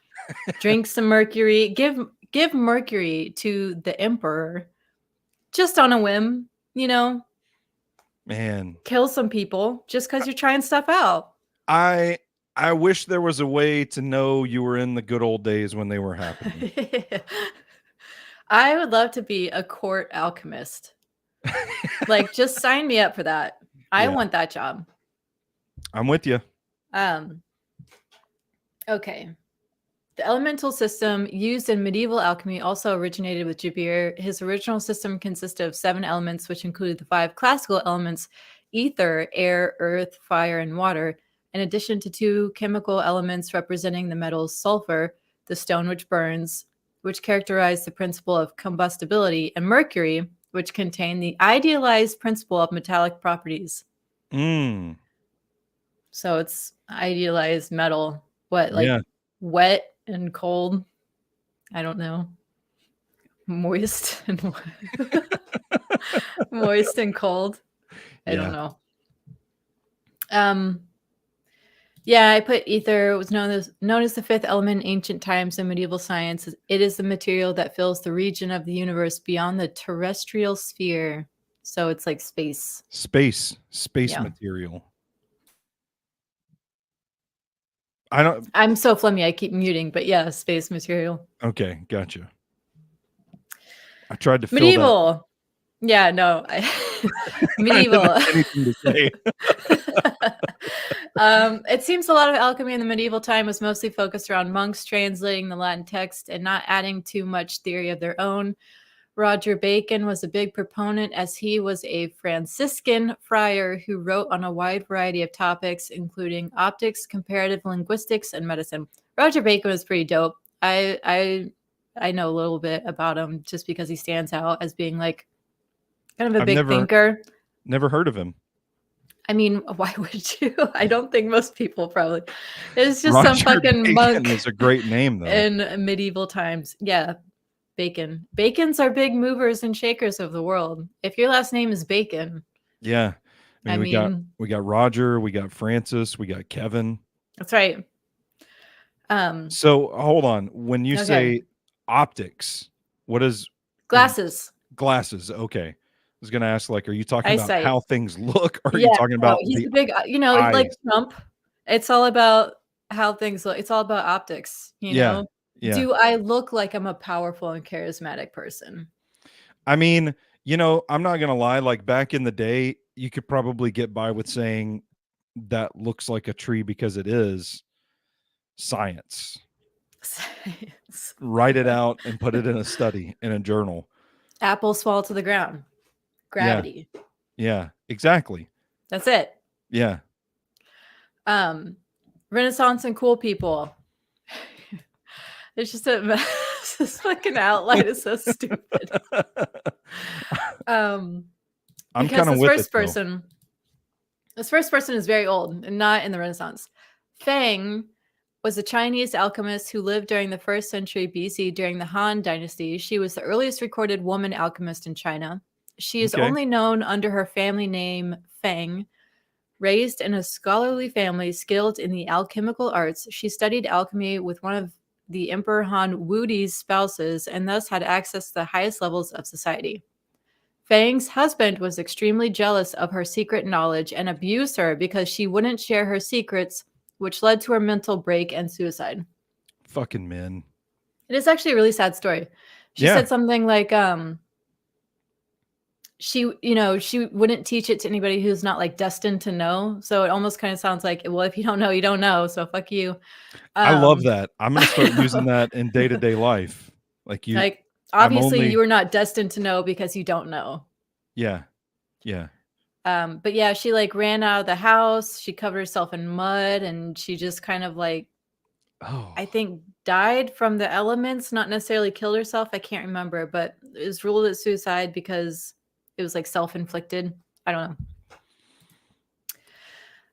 drink some mercury, give mercury to the emperor just on a whim, you know. Man, kill some people just because you're trying stuff out. I wish there was a way to know you were in the good old days when they were happening. I would love to be a court alchemist. Like, just sign me up for that. I want that job. I'm with you. Okay. The elemental system used in medieval alchemy also originated with Jabir. His original system consisted of 7 elements, which included the 5 classical elements: ether, air, earth, fire, and water, in addition to 2 chemical elements representing the metals sulfur, the stone which burns, which characterized the principle of combustibility, and mercury, which contained the idealized principle of metallic properties. So it's idealized metal. What, like wet and cold? I don't know. Moist and moist and cold. I don't know. Yeah, I put ether. It was known as the 5th element in ancient times in medieval science. It is the material that fills the region of the universe beyond the terrestrial sphere. So it's like space. Space material. I'm so flummy, I keep muting, but yeah, space material. Okay, gotcha. I tried to fill medieval. That. Yeah, no. Medieval. Anything to say. It seems a lot of alchemy in the medieval time was mostly focused around monks translating the Latin text and not adding too much theory of their own. Roger Bacon was a big proponent, as he was a Franciscan friar who wrote on a wide variety of topics, including optics, comparative linguistics, and medicine. Roger Bacon was pretty dope. I know a little bit about him just because he stands out as being like kind of a big thinker. Never heard of him. I mean, why would you? I don't think most people probably. It's just Roger some fucking Bacon monk. Is a great name though. In medieval times, yeah. Bacon. Bacons are big movers and shakers of the world. If your last name is Bacon. Yeah. I mean, we got Roger, we got Francis, we got Kevin. That's right. So hold on. When you say optics, what is glasses? Glasses. Okay. I was gonna ask, like, are you talking about how things look, or are you talking about he's the big, you know, eyes? Like Trump. It's all about how things look. It's all about optics, you know. Yeah. Do I look like I'm a powerful and charismatic person? I mean, you know, I'm not going to lie. Like, back in the day, you could probably get by with saying that looks like a tree because it is science. Write it out and put it in a study, in a journal. Apples fall to the ground. Yeah. gravity. Yeah. Exactly. That's it. Yeah. Renaissance and cool people. It's just this fucking outline is so stupid. I'm Because kind of with it though. this first person is very old and not in the Renaissance. Feng was a Chinese alchemist who lived during the 1st century BC during the Han Dynasty. She was the earliest recorded woman alchemist in China. She is Okay. only known under her family name Feng. Raised in a scholarly family skilled in the alchemical arts, she studied alchemy with one of the Emperor Han Wudi's spouses and thus had access to the highest levels of society. Fang's husband was extremely jealous of her secret knowledge and abused her because she wouldn't share her secrets, which led to her mental break and suicide. Fucking men. It is actually a really sad story. She said something like, she wouldn't teach it to anybody who's not like destined to know. So it almost kind of sounds like, well, if you don't know, you don't know. So fuck you. I love that. I'm going to start using that in day-to-day life. Like obviously you are not destined to know because you don't know. Yeah. Yeah. But yeah, she like ran out of the house. She covered herself in mud and she just kind of like, I think died from the elements, not necessarily killed herself. I can't remember, but it was ruled as suicide because it was like self-inflicted. I don't know.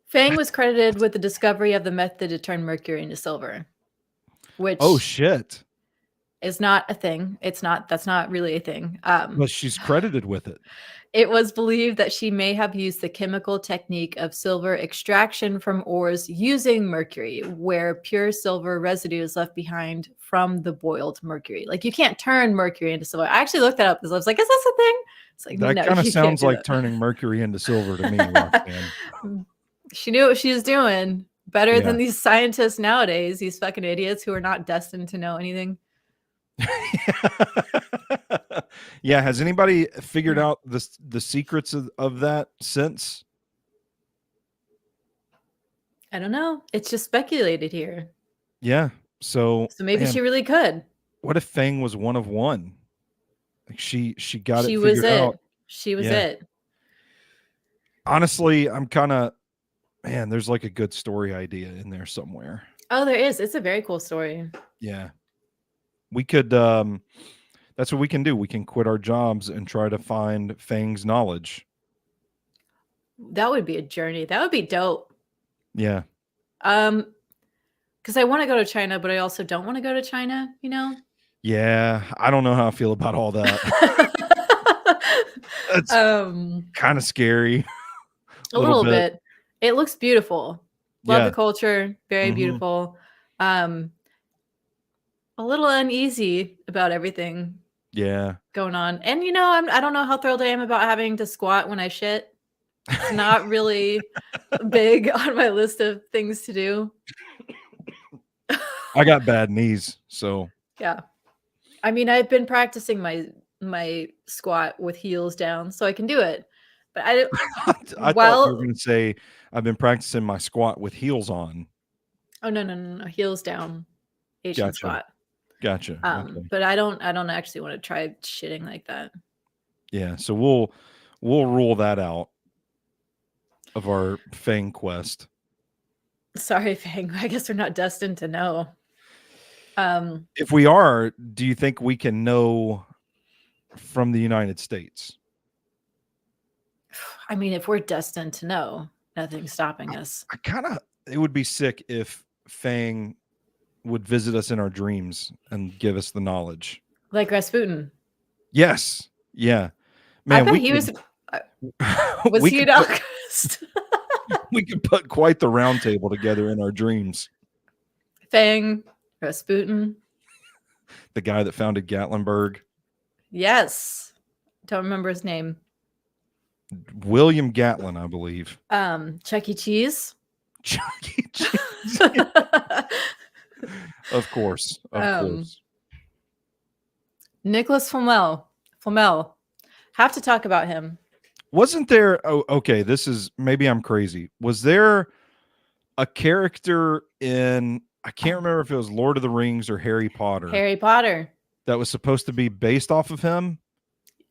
Fang was credited with the discovery of the method to turn mercury into silver, which shit is not a thing. That's not really a thing. But she's credited with it. It was believed that she may have used the chemical technique of silver extraction from ores using mercury, where pure silver residue is left behind from the boiled mercury. Like you can't turn mercury into silver. I actually looked that up because I was like, is this a thing? It's like, that no, kind of sounds like that. turning mercury into silver to me, Roxanne. She knew what she was doing better than these scientists nowadays, these fucking idiots who are not destined to know anything. Yeah, has anybody figured out the secrets of that since? I don't know. It's just speculated here. Yeah. So maybe she really could. What if Fang was one of one? Like she got it figured out. She was it. Honestly, I'm kind of, man, there's like a good story idea in there somewhere. Oh, there is. It's a very cool story. Yeah. We could, that's what we can do. We can quit our jobs and try to find Fang's knowledge. That would be a journey. That would be dope. Yeah. Because I want to go to China, but I also don't want to go to China, you know? Yeah. I don't know how I feel about all that. That's kind of scary. A little bit. It looks beautiful. Love the culture. Very beautiful. A little uneasy about everything. Yeah. Going on. And you know, I don't know how thrilled I am about having to squat when I shit. It's not really big on my list of things to do. I got bad knees, so yeah. I mean, I've been practicing my squat with heels down, so I can do it. But I thought you were going to say I've been practicing my squat with heels on. Oh no, heels down, Asian squat. Gotcha. Okay. But I don't actually want to try shitting like that. Yeah, so we'll rule that out of our Fang quest. Sorry, Fang. I guess we're not destined to know. If we are, do you think we can know from the United States? I mean, if we're destined to know, nothing's stopping us. It would be sick if Fang would visit us in our dreams and give us the knowledge. Like Rasputin. Yes. Yeah. Man, I bet he was he an alchemist? We could put quite the round table together in our dreams. Fang, Rasputin. The guy that founded Gatlinburg. Yes. Don't remember his name. William Gatlin, I believe. Chuck E. Cheese. Chuck E. Cheese. Of course. Of course. Nicholas Flamel. Have to talk about him. Wasn't there, okay, this is, maybe I'm crazy. Was there a character in, I can't remember if it was Lord of the Rings or Harry Potter. Harry Potter. That was supposed to be based off of him?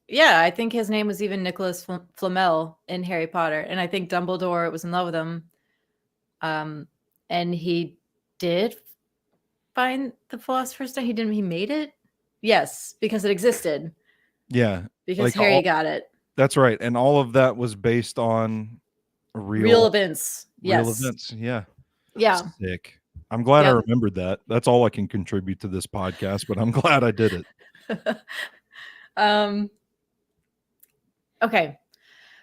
Yeah, I think his name was even Nicholas Flamel in Harry Potter, and I think Dumbledore was in love with him. And he did find the Philosopher's Stone. He made it. Yes, because it existed. Yeah, Because like Harry all. got it. That's right, and all of that was based on Real real events. real Yes. events. Yeah, Yeah. sick. I'm glad I Yep. remembered that. That's all I can contribute to this podcast, but I'm glad I did it. Okay.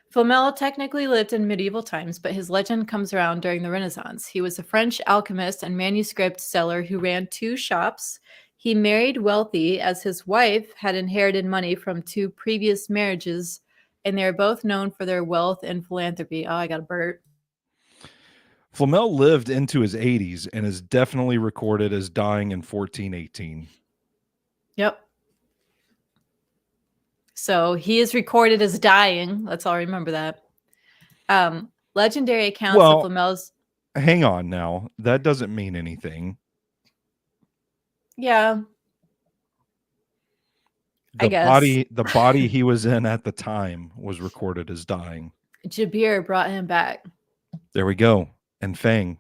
Flamel technically lived in medieval times, but his legend comes around during the Renaissance. He was a French alchemist and manuscript seller who ran 2 shops. He married wealthy as his wife had inherited money from 2 previous marriages, and they're both known for their wealth and philanthropy. Oh, I got a burp. Flamel lived into his 80s and is definitely recorded as dying in 1418. Yep. So he is recorded as dying. Let's all remember that. Legendary accounts of Well, Flamel's. hang on now. That doesn't mean anything. Yeah, I The guess. body he was in at the time was recorded as dying. Jabir brought him back. There we go. And Fang.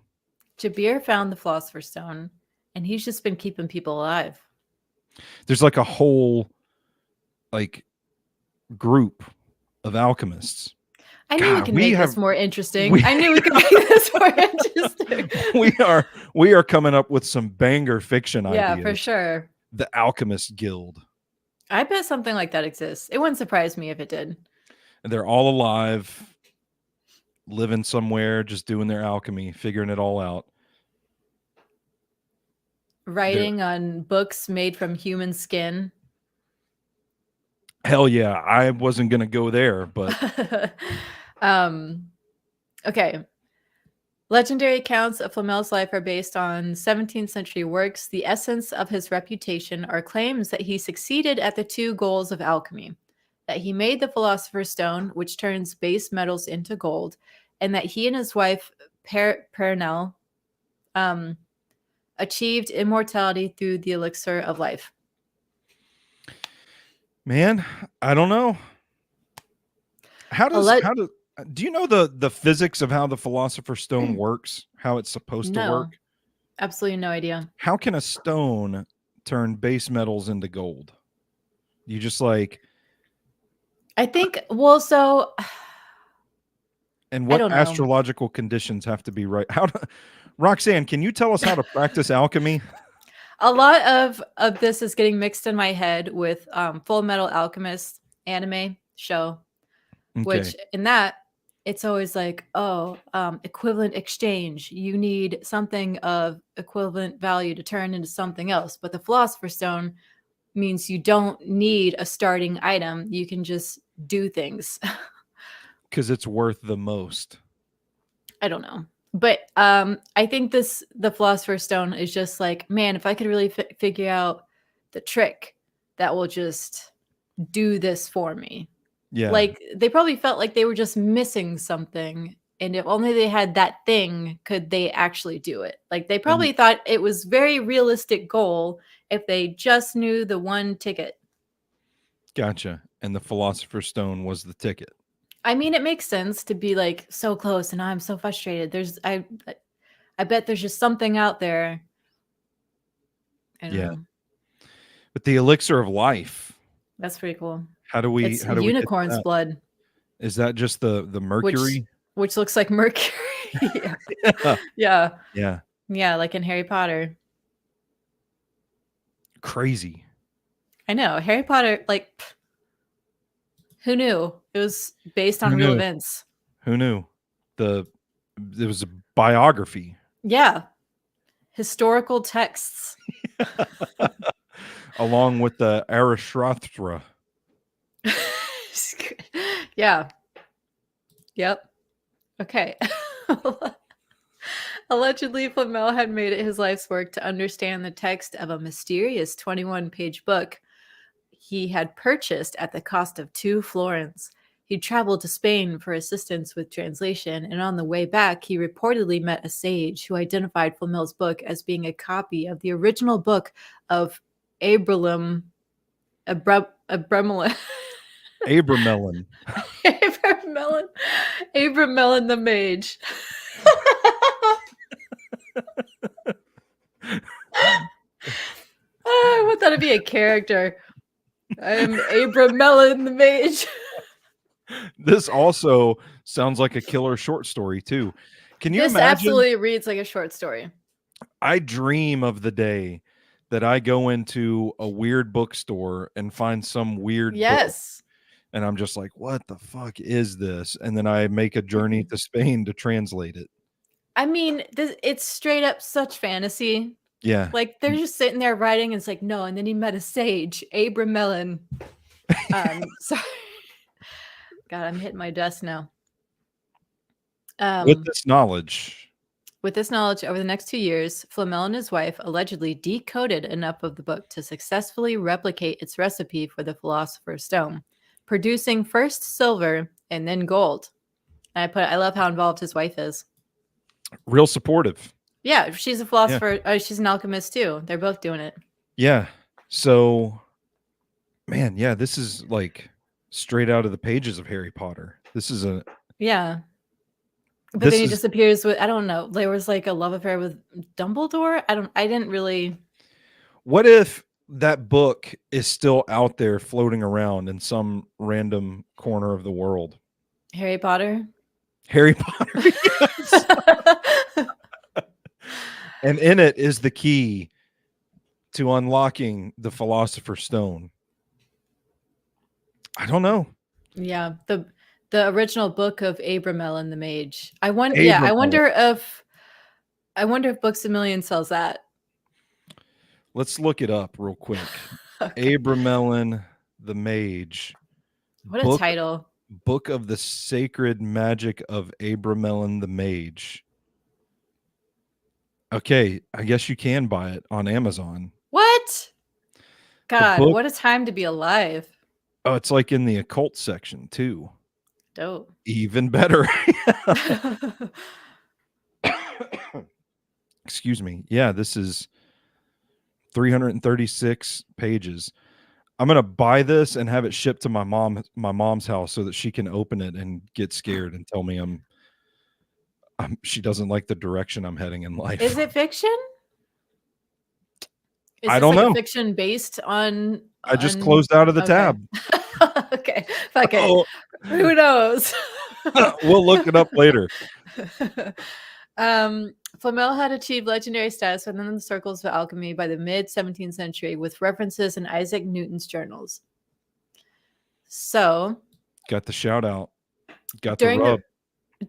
Jabir found the Philosopher's Stone, and he's just been keeping people alive. There's like a whole like group of alchemists. I knew we could make this more interesting. we- I knew we could make this more interesting. we are coming up with some banger fiction ideas. Yeah, for sure. The Alchemist Guild. I bet something like that exists. It wouldn't surprise me if it did. And they're all alive, living somewhere, just doing their alchemy, figuring it all out. Writing on books made from human skin. Hell yeah. I wasn't going to go there, but. Okay. Legendary accounts of Flamel's life are based on 17th century works. The essence of his reputation are claims that he succeeded at the 2 goals of alchemy, that he made the Philosopher's Stone, which turns base metals into gold, and that he and his wife, Pernell, achieved immortality through the elixir of life. Man, I don't know. Do you know the physics of how the Philosopher's Stone works? How it's supposed to work? Absolutely no idea. How can a stone turn base metals into gold? You just like. I think, well, so. And what astrological conditions have to be right? Roxanne, can you tell us how to practice alchemy? A lot of this is getting mixed in my head with Full Metal Alchemist anime show, which in that it's always like, equivalent exchange. You need something of equivalent value to turn into something else. But the Philosopher's Stone means you don't need a starting item. You can just do things. Because it's worth the most. I don't know. But I think the Philosopher's Stone is just like, man, if I could really figure out the trick that will just do this for me. Yeah. Like they probably felt like they were just missing something. And if only they had that thing, could they actually do it? Like they probably thought it was very realistic goal if they just knew the one ticket. Gotcha. And the Philosopher's Stone was the ticket. I mean, it makes sense to be like so close and I'm so frustrated. I bet there's just something out there. I don't know. But the elixir of life. That's pretty cool. How do we? It's how do unicorn's we get blood. Is that just the mercury? Which looks like mercury. Yeah. Yeah, like in Harry Potter. Crazy. I know. Harry Potter, like, who knew? It was based on real events. Who knew? It was a biography. Yeah. Historical texts. Along with the Arishrathra. Yeah. Yep. Okay. Allegedly, Flamel had made it his life's work to understand the text of a mysterious 21-page book he had purchased at the cost of 2 florins. He traveled to Spain for assistance with translation, and on the way back, he reportedly met a sage who identified Flamel's book as being a copy of the original book of Abramelin. Abramelin. Abramelin the mage. I want that to be a character. I am Abramelin the mage. This also sounds like a killer short story too. Can you This imagine? absolutely reads like a short story. I dream of the day that I go into a weird bookstore and find some weird book, and I'm just like, what the fuck is this? And then I make a journey to Spain to translate it. I mean, it's straight up such fantasy. Yeah. Like they're just sitting there writing, and it's like, no, and then he met a sage, Abramelin. Sorry. God, I'm hitting my desk now. With this knowledge, over the next 2 years, Flamel and his wife allegedly decoded enough of the book to successfully replicate its recipe for the Philosopher's Stone, producing first silver and then gold. And I love how involved his wife is. Real supportive. Yeah, she's a philosopher. Yeah. She's an alchemist too. They're both doing it. Yeah. So, man, yeah, this is like straight out of the pages of Harry Potter. This is a But then he disappears with, I don't know. There was like a love affair with Dumbledore. I didn't really. What if that book is still out there floating around in some random corner of the world? Harry Potter? Harry Potter. Yes. And in it is the key to unlocking the Philosopher's Stone. I don't know. Yeah, the original book of Abramelin the Mage. I wonder if Books A Million sells that. Let's look it up real quick. Okay. Abramelin the Mage. What a title. Book of the Sacred Magic of Abramelin the Mage. Okay, I guess you can buy it on Amazon. What? God, what a time to be alive. Oh, it's like in the occult section too. Dope. Even better. Excuse me. Yeah, this is 336 pages. I'm going to buy this and have it shipped to my mom's house so that she can open it and get scared and tell me she doesn't like the direction I'm heading in life. Is it fiction? I don't know. Fiction based on. I just closed out of the tab. Okay. Fuck it. Who knows? We'll look it up later. Flamel had achieved legendary status within the circles of alchemy by the mid-17th century with references in Isaac Newton's journals. So. Got the shout out. Got the rub.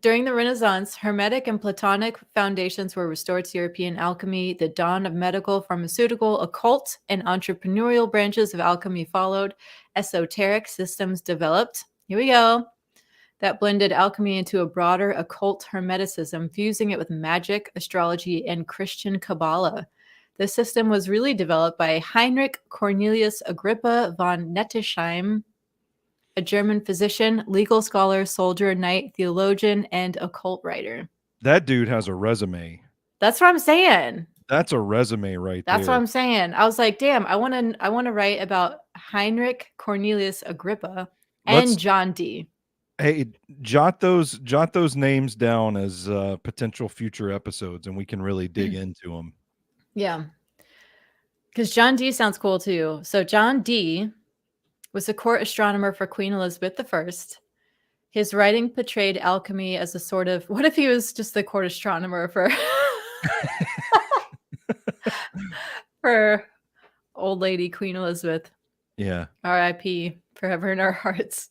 During the Renaissance, Hermetic and Platonic foundations were restored to European alchemy. The dawn of medical, pharmaceutical, occult, and entrepreneurial branches of alchemy followed. Esoteric systems developed. Here we go. That blended alchemy into a broader occult hermeticism, fusing it with magic, astrology, and Christian Kabbalah. This system was really developed by Heinrich Cornelius Agrippa von Nettesheim, a German physician, legal scholar, soldier, knight, theologian, and occult writer. That dude has a resume. That's what I'm saying. That's a resume right there. That's what I'm saying. I was like, damn, I want to write about Heinrich Cornelius Agrippa and John Dee. Hey, jot those names down as potential future episodes, and we can really dig into them. Yeah, because John Dee sounds cool too. So John Dee was a court astronomer for Queen Elizabeth I. His writing portrayed alchemy as a sort of, what if he was just the court astronomer for for old lady Queen Elizabeth? Yeah. R.I.P. forever in our hearts.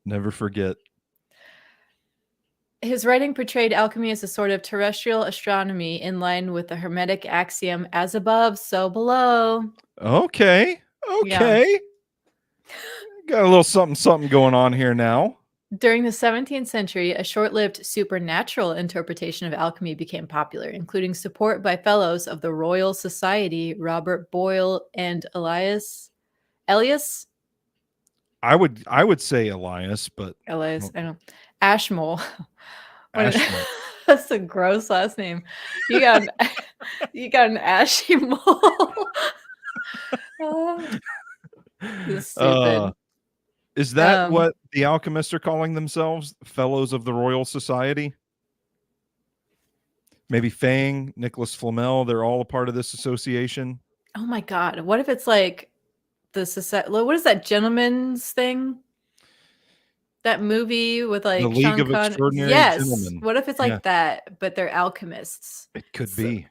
Never forget. His writing portrayed alchemy as a sort of terrestrial astronomy in line with the Hermetic axiom, as above, so below. Okay. Yeah. Got a little something going on here now. During the 17th century, a short-lived supernatural interpretation of alchemy became popular, including support by fellows of the Royal Society, Robert Boyle and Elias. I would say Elias, but Elias, I don't know. Ashmole. Ashmole. That's a gross last name. You got an ashy mole. This is stupid. Is that what the alchemists are calling themselves? Fellows of the Royal Society? Maybe Fang, Nicholas Flamel, they're all a part of this association. Oh my God. What if it's like the society? What is that gentleman's thing? That movie with The like League Sean of Connery? Extraordinary Yes. Gentlemen. What if it's Yeah, like that, but they're alchemists? it could So, be.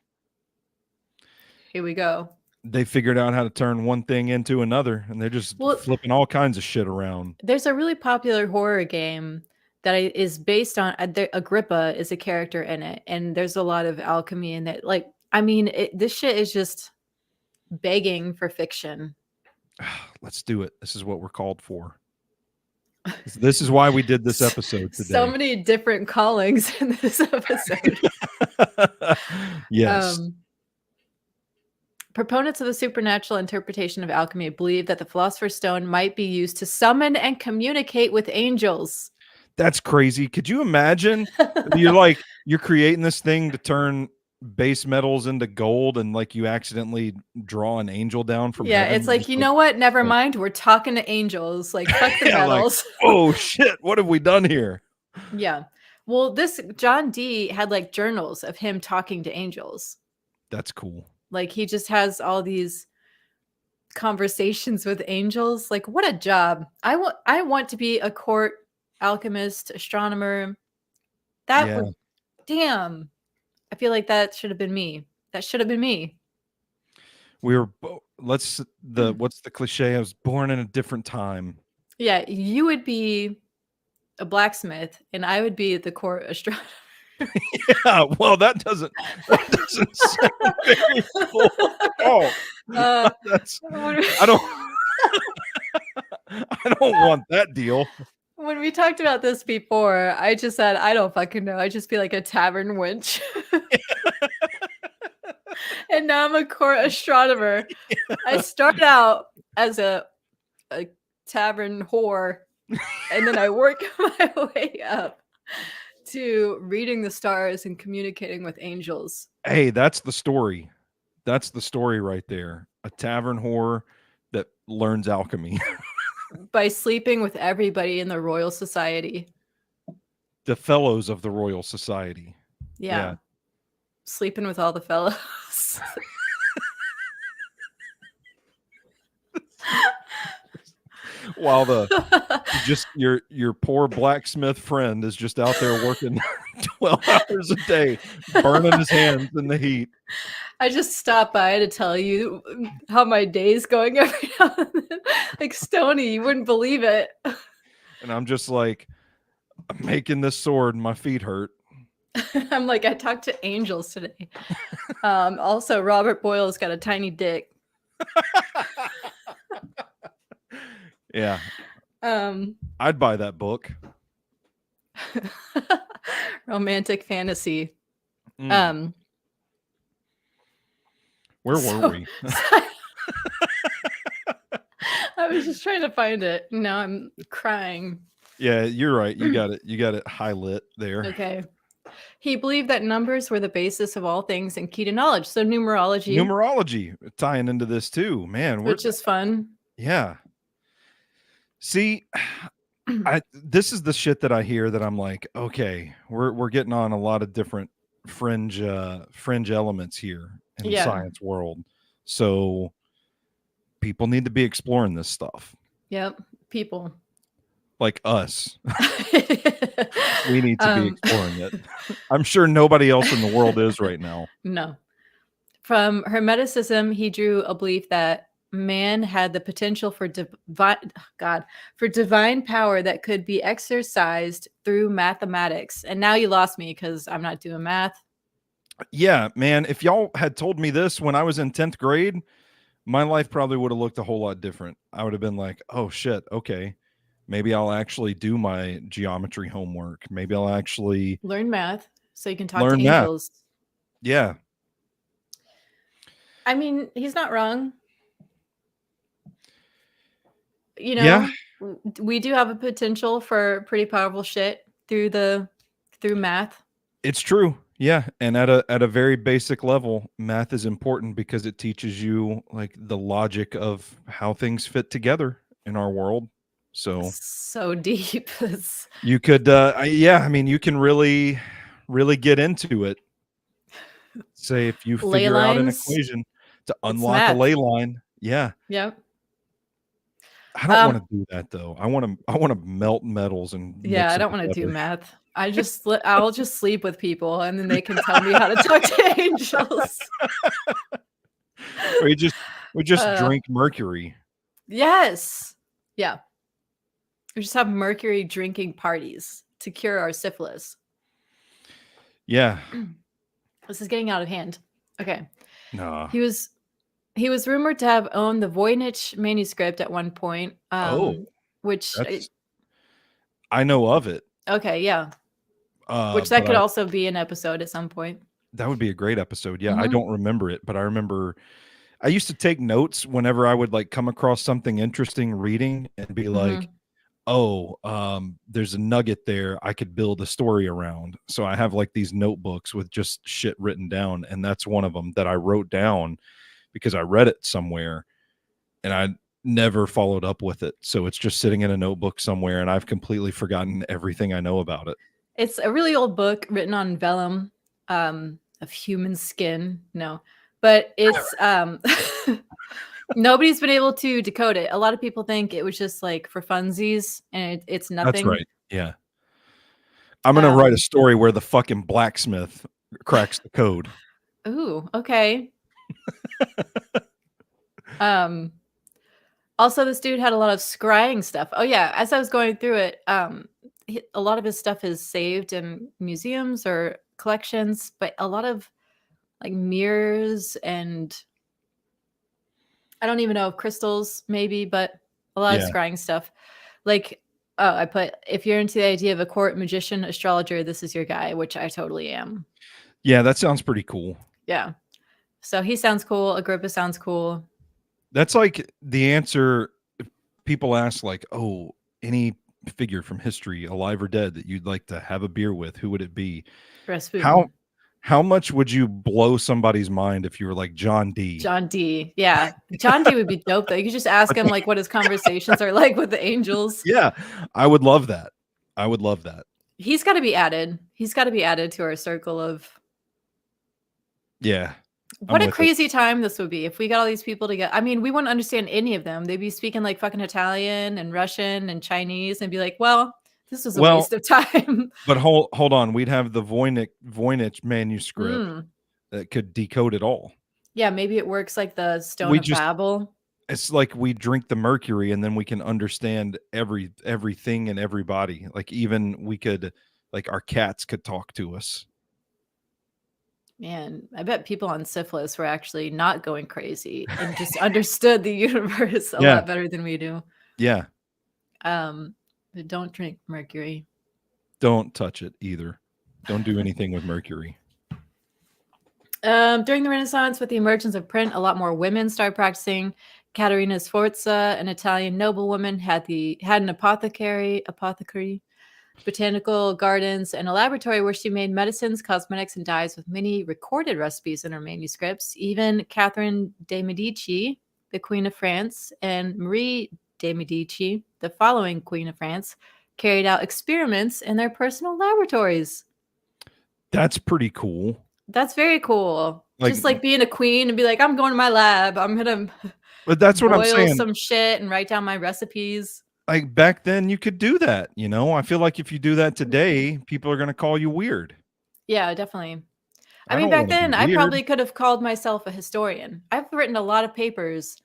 here we go. They figured out how to turn one thing into another, and they're just flipping all kinds of shit around. There's a really popular horror game that is based on Agrippa is a character in it, and there's a lot of alchemy in it. Like, I mean, this shit is just begging for fiction. Let's do it. This is what we're called for. This is why we did this episode today. So many different callings in this episode. Yes. Proponents of the supernatural interpretation of alchemy believe that the Philosopher's Stone might be used to summon and communicate with angels. That's crazy. Could you imagine? You're creating this thing to turn base metals into gold, and like you accidentally draw an angel down from heaven. It's like, you know what? Never mind. We're talking to angels. Like, fuck the metals. Oh shit! What have we done here? Yeah. Well, this John Dee had like journals of him talking to angels. That's cool. Like, he just has all these conversations with angels. Like, what a job. I want to be a court alchemist, astronomer. Damn. I feel like that should have been me. That should have been me. We were what's the cliche? I was born in a different time. Yeah, you would be a blacksmith and I would be the court astronomer. Yeah, well, that doesn't sound very cool at all. I don't want that deal. When we talked about this before, I just said, I don't fucking know. I'd just be like a tavern wench. And now I'm a court astronomer. Yeah. I started out as a tavern whore, and then I work my way up to reading the stars and communicating with angels. Hey, that's the story. That's the story right there. A tavern whore that learns alchemy. By sleeping with everybody in the Royal Society. The fellows of the Royal Society. Yeah. Sleeping with all the fellows. While your poor blacksmith friend is just out there working 12 hours a day, burning his hands in the heat. I just stopped by to tell you how my day's going every now and then. Like, Stoney, you wouldn't believe it. And I'm just like, I'm making this sword and my feet hurt. I'm like, I talked to angels today. Also, Robert Boyle's got a tiny dick. Yeah. I'd buy that book. Romantic fantasy. Where were we? I was just trying to find it. Now I'm crying. Yeah, you're right. You got it. You got it high lit there. Okay. He believed that numbers were the basis of all things and key to knowledge. So numerology. Numerology tying into this too, man. Which is fun. Yeah. See, this is the shit that I hear that I'm like, okay, we're getting on a lot of different fringe elements here in the science world. So people need to be exploring this stuff. Yep. People. Like us. We need to be exploring it. I'm sure nobody else in the world is right now. No. From Hermeticism, he drew a belief that man had the potential for divine power that could be exercised through mathematics. And now you lost me because I'm not doing math. Yeah, man. If y'all had told me this when I was in 10th grade, my life probably would have looked a whole lot different. I would have been like, oh shit, okay. Maybe I'll actually do my geometry homework. Maybe I'll actually learn math so you can talk to angels. Math. Yeah. I mean, he's not wrong. You know, we do have a potential for pretty powerful shit through math. It's true. Yeah. And at a very basic level, math is important because it teaches you like the logic of how things fit together in our world. So deep. You could, I mean, you can really get into it. Say if you Ley figure out an lines. equation to It's unlock a math. ley line. Yeah. Yep. I don't want to do that though. I want to melt metals and Yeah, mix I them don't want to do together. math. I'll just sleep with people and then they can tell me how to talk to angels. Or we just drink mercury. Yes. Yeah. We just have mercury drinking parties to cure our syphilis. Yeah. This is getting out of hand. Okay. Nah. He was rumored to have owned the Voynich manuscript at one point. Which I know of it. Okay, yeah. Which that but could also be an episode at some point. That would be a great episode. Yeah, I don't remember it, but I remember I used to take notes whenever I would like come across something interesting reading and be like, oh, there's a nugget there I could build a story around. So I have like these notebooks with just shit written down, and that's one of them that I wrote down because I read it somewhere and I never followed up with it. So it's just sitting in a notebook somewhere and I've completely forgotten everything I know about it. It's a really old book written on vellum of human skin. No, but it's nobody's been able to decode it. A lot of people think it was just like for funsies, and it's nothing. That's right. Yeah. I'm going to write a story where the fucking blacksmith cracks the code. Ooh, okay. Also, this dude had a lot of scrying stuff. Oh yeah, as I was going through it, a lot of his stuff is saved in museums or collections, but a lot of like mirrors and I don't even know if crystals maybe, but a lot of scrying stuff. Like, I put, if you're into the idea of a court magician, astrologer, this is your guy, which I totally am. Yeah, that sounds pretty cool. Yeah. So he sounds cool. Agrippa sounds cool. That's like the answer. People ask like, oh, any figure from history, alive or dead, that you'd like to have a beer with, who would it be? Rasputin. How much would you blow somebody's mind if you were like John D? John D. Yeah. John D would be dope though. You could just ask him like what his conversations are like with the angels. Yeah. I would love that. I would love that. He's got to be added. He's got to be added to our circle of. Yeah. What a crazy time this would be if we got all these people together. I mean, we wouldn't understand any of them. They'd be speaking like fucking Italian and Russian and Chinese and be like, well, this was a waste of time. But hold on. We'd have the Voynich manuscript that could decode it all. Yeah, maybe it works like the Stone of Babel. It's like we drink the mercury and then we can understand everything and everybody. Like even we could, like our cats could talk to us. Man, I bet people on syphilis were actually not going crazy and just understood the universe a lot better than we do. Yeah. But don't drink mercury. Don't touch it either. Don't do anything with mercury. During the Renaissance, with the emergence of print, a lot more women started practicing. Caterina Sforza, an Italian noblewoman, had an apothecary, botanical gardens, and a laboratory where she made medicines, cosmetics, and dyes with many recorded recipes in her manuscripts. Even Catherine de' Medici, the Queen of France, and Marie de' Medici, the following Queen of France, carried out experiments in their personal laboratories. That's pretty cool. That's very cool. Just like being a queen and be like, I'm going to my lab. I'm going to but that's what I'm saying. Boil some shit and write down my recipes. Like back then you could do that, you know? I feel like if you do that today, people are going to call you weird. Yeah, definitely. I mean, back then I probably could have called myself a historian. I've written a lot of papers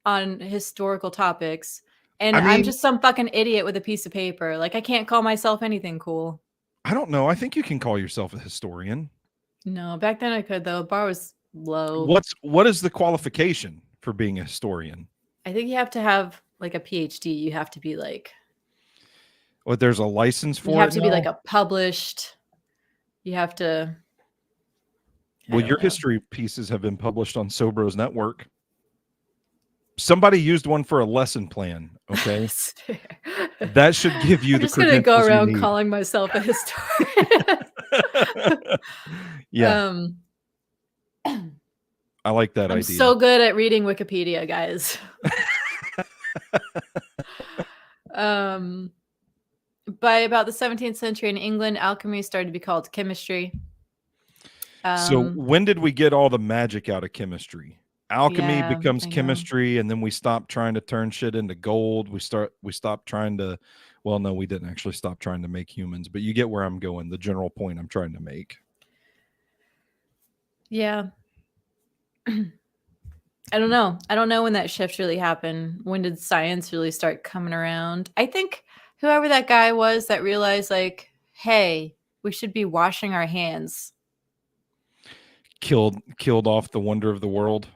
on historical topics, and I'm just some fucking idiot with a piece of paper. Like I can't call myself anything cool. I don't know. I think you can call yourself a historian. No, back then I could though. Bar was low. What is the qualification for being a historian? I think you have to have like a PhD. You have to be like. What, there's a license for it? You have to be like a published. You have to. Well, your history pieces have been published on Sobros Network. Somebody used one for a lesson plan. Okay, that should give you. I'm just gonna go around calling myself a historian. Yeah. I like that idea. I'm so good at reading Wikipedia, guys. Um, by about the 17th century in England, alchemy started to be called chemistry. So when did we get all the magic out of chemistry? Alchemy Yeah, becomes I know. chemistry, and then we stop trying to turn shit into gold. We stop trying to, well, no, we didn't actually stop trying to make humans, but you get where I'm going, the general point I'm trying to make. Yeah. I don't know. I don't know when that shift really happened. When did science really start coming around? I think whoever that guy was that realized, like, hey, we should be washing our hands. Killed off the wonder of the world.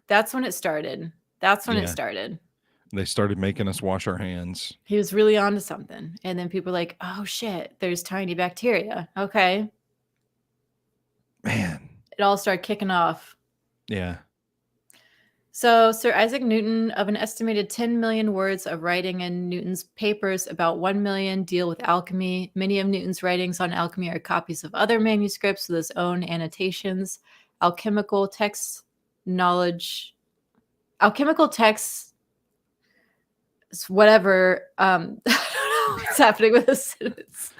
That's when it started. That's when it Yeah. started. They started making us wash our hands. He was really onto something. And then people were like, oh shit, there's tiny bacteria. Okay. Man. It all started kicking off. Yeah. So Sir Isaac Newton, of an estimated 10 million words of writing in Newton's papers, about 1 million deal with alchemy. Many of Newton's writings on alchemy are copies of other manuscripts with his own annotations. Alchemical texts, whatever. I don't know what's happening with this sentence.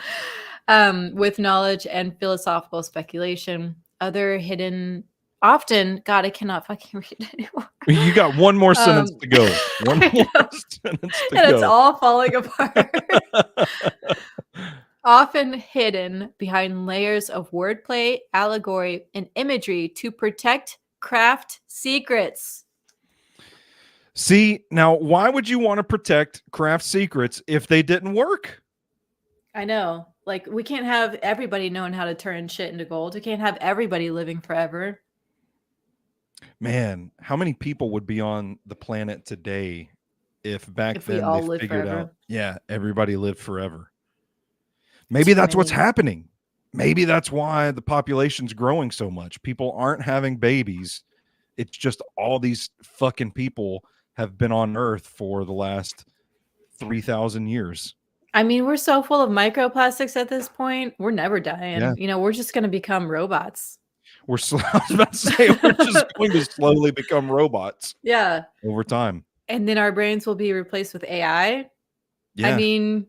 With knowledge and philosophical speculation. Other hidden... Often, God, I cannot fucking read anymore. You got one more sentence to go. One more sentence to go. And it's all falling apart. Often hidden behind layers of wordplay, allegory, and imagery to protect craft secrets. See, now, why would you want to protect craft secrets if they didn't work? I know. Like, we can't have everybody knowing how to turn shit into gold. We can't have everybody living forever. Man, how many people would be on the planet today if back then they figured out, yeah, everybody lived forever? Maybe that's what's happening. Maybe that's why the population's growing so much. People aren't having babies. It's just all these fucking people have been on Earth for the last 3,000 years. I mean, we're so full of microplastics at this point. We're never dying. Yeah. You know, we're just going to become robots. I was about to say, we're just going to slowly become robots. Yeah. Over time. And then our brains will be replaced with AI. Yeah. I mean,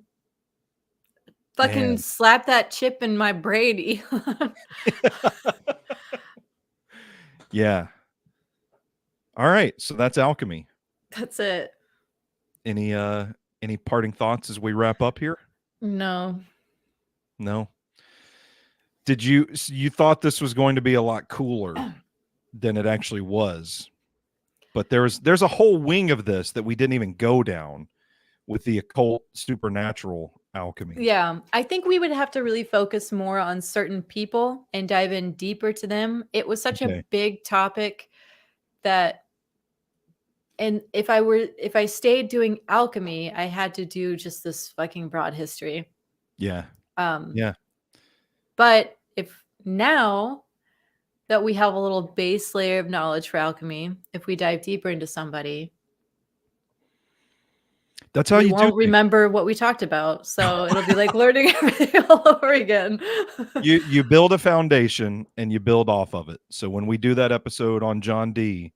fucking slap that chip in my brain, Elon. Yeah. All right. So that's alchemy. That's it. Any parting thoughts as we wrap up here? No. Did you thought this was going to be a lot cooler than it actually was? But there's a whole wing of this that we didn't even go down with the occult supernatural alchemy. Yeah, I think we would have to really focus more on certain people and dive in deeper to them. It was such a big topic that, and if I stayed doing alchemy, I had to do just this fucking broad history. Yeah. But if now that we have a little base layer of knowledge for alchemy, if we dive deeper into somebody, that's how you won't remember what we talked about. So it'll be like learning everything all over again. You build a foundation and you build off of it. So when we do that episode on John D,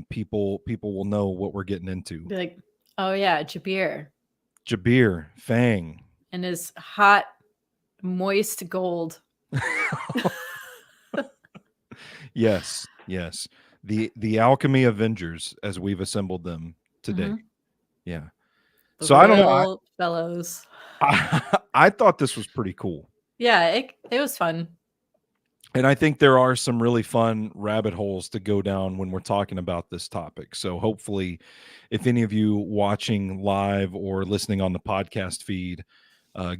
people will know what we're getting into. Be like, oh yeah, Jabir, Fang, and his hot, moist gold. Yes. The Alchemy Avengers, as we've assembled them today. Mm-hmm. Yeah. So I don't know, fellows. I thought this was pretty cool. Yeah, it was fun. And I think there are some really fun rabbit holes to go down when we're talking about this topic. So hopefully, if any of you watching live or listening on the podcast feed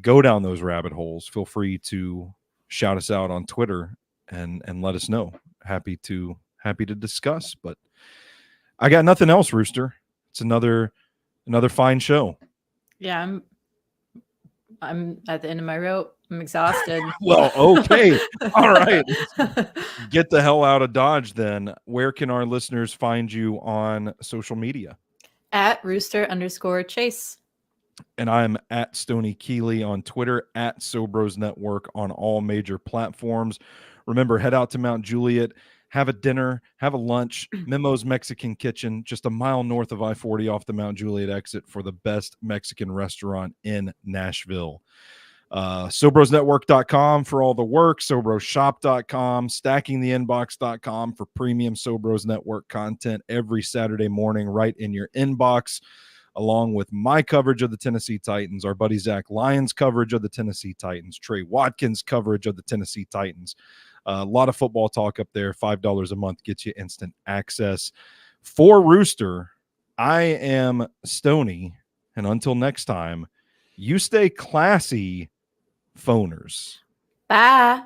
go down those rabbit holes, feel free to shout us out on Twitter and let us know. Happy to discuss. But I got nothing else, Rooster. It's another fine show. Yeah, I'm at the end of my rope. I'm exhausted. Well, okay. All right. Get the hell out of Dodge then. Where can our listeners find you on social media? At Rooster_Chase. And I'm at Stoney Keeley on Twitter, at Sobros Network on all major platforms. Remember, head out to Mount Juliet, have a dinner, have a lunch. Memo's Mexican Kitchen, just a mile north of I-40 off the Mount Juliet exit for the best Mexican restaurant in Nashville. SobrosNetwork.com for all the work, SobrosShop.com, StackingTheInbox.com for premium Sobros Network content every Saturday morning right in your inbox, along with my coverage of the Tennessee Titans, our buddy Zach Lyons' coverage of the Tennessee Titans, Trey Watkins' coverage of the Tennessee Titans. A lot of football talk up there. $5 a month gets you instant access. For Rooster, I am Stoney, and until next time, you stay classy, phoners. Bye.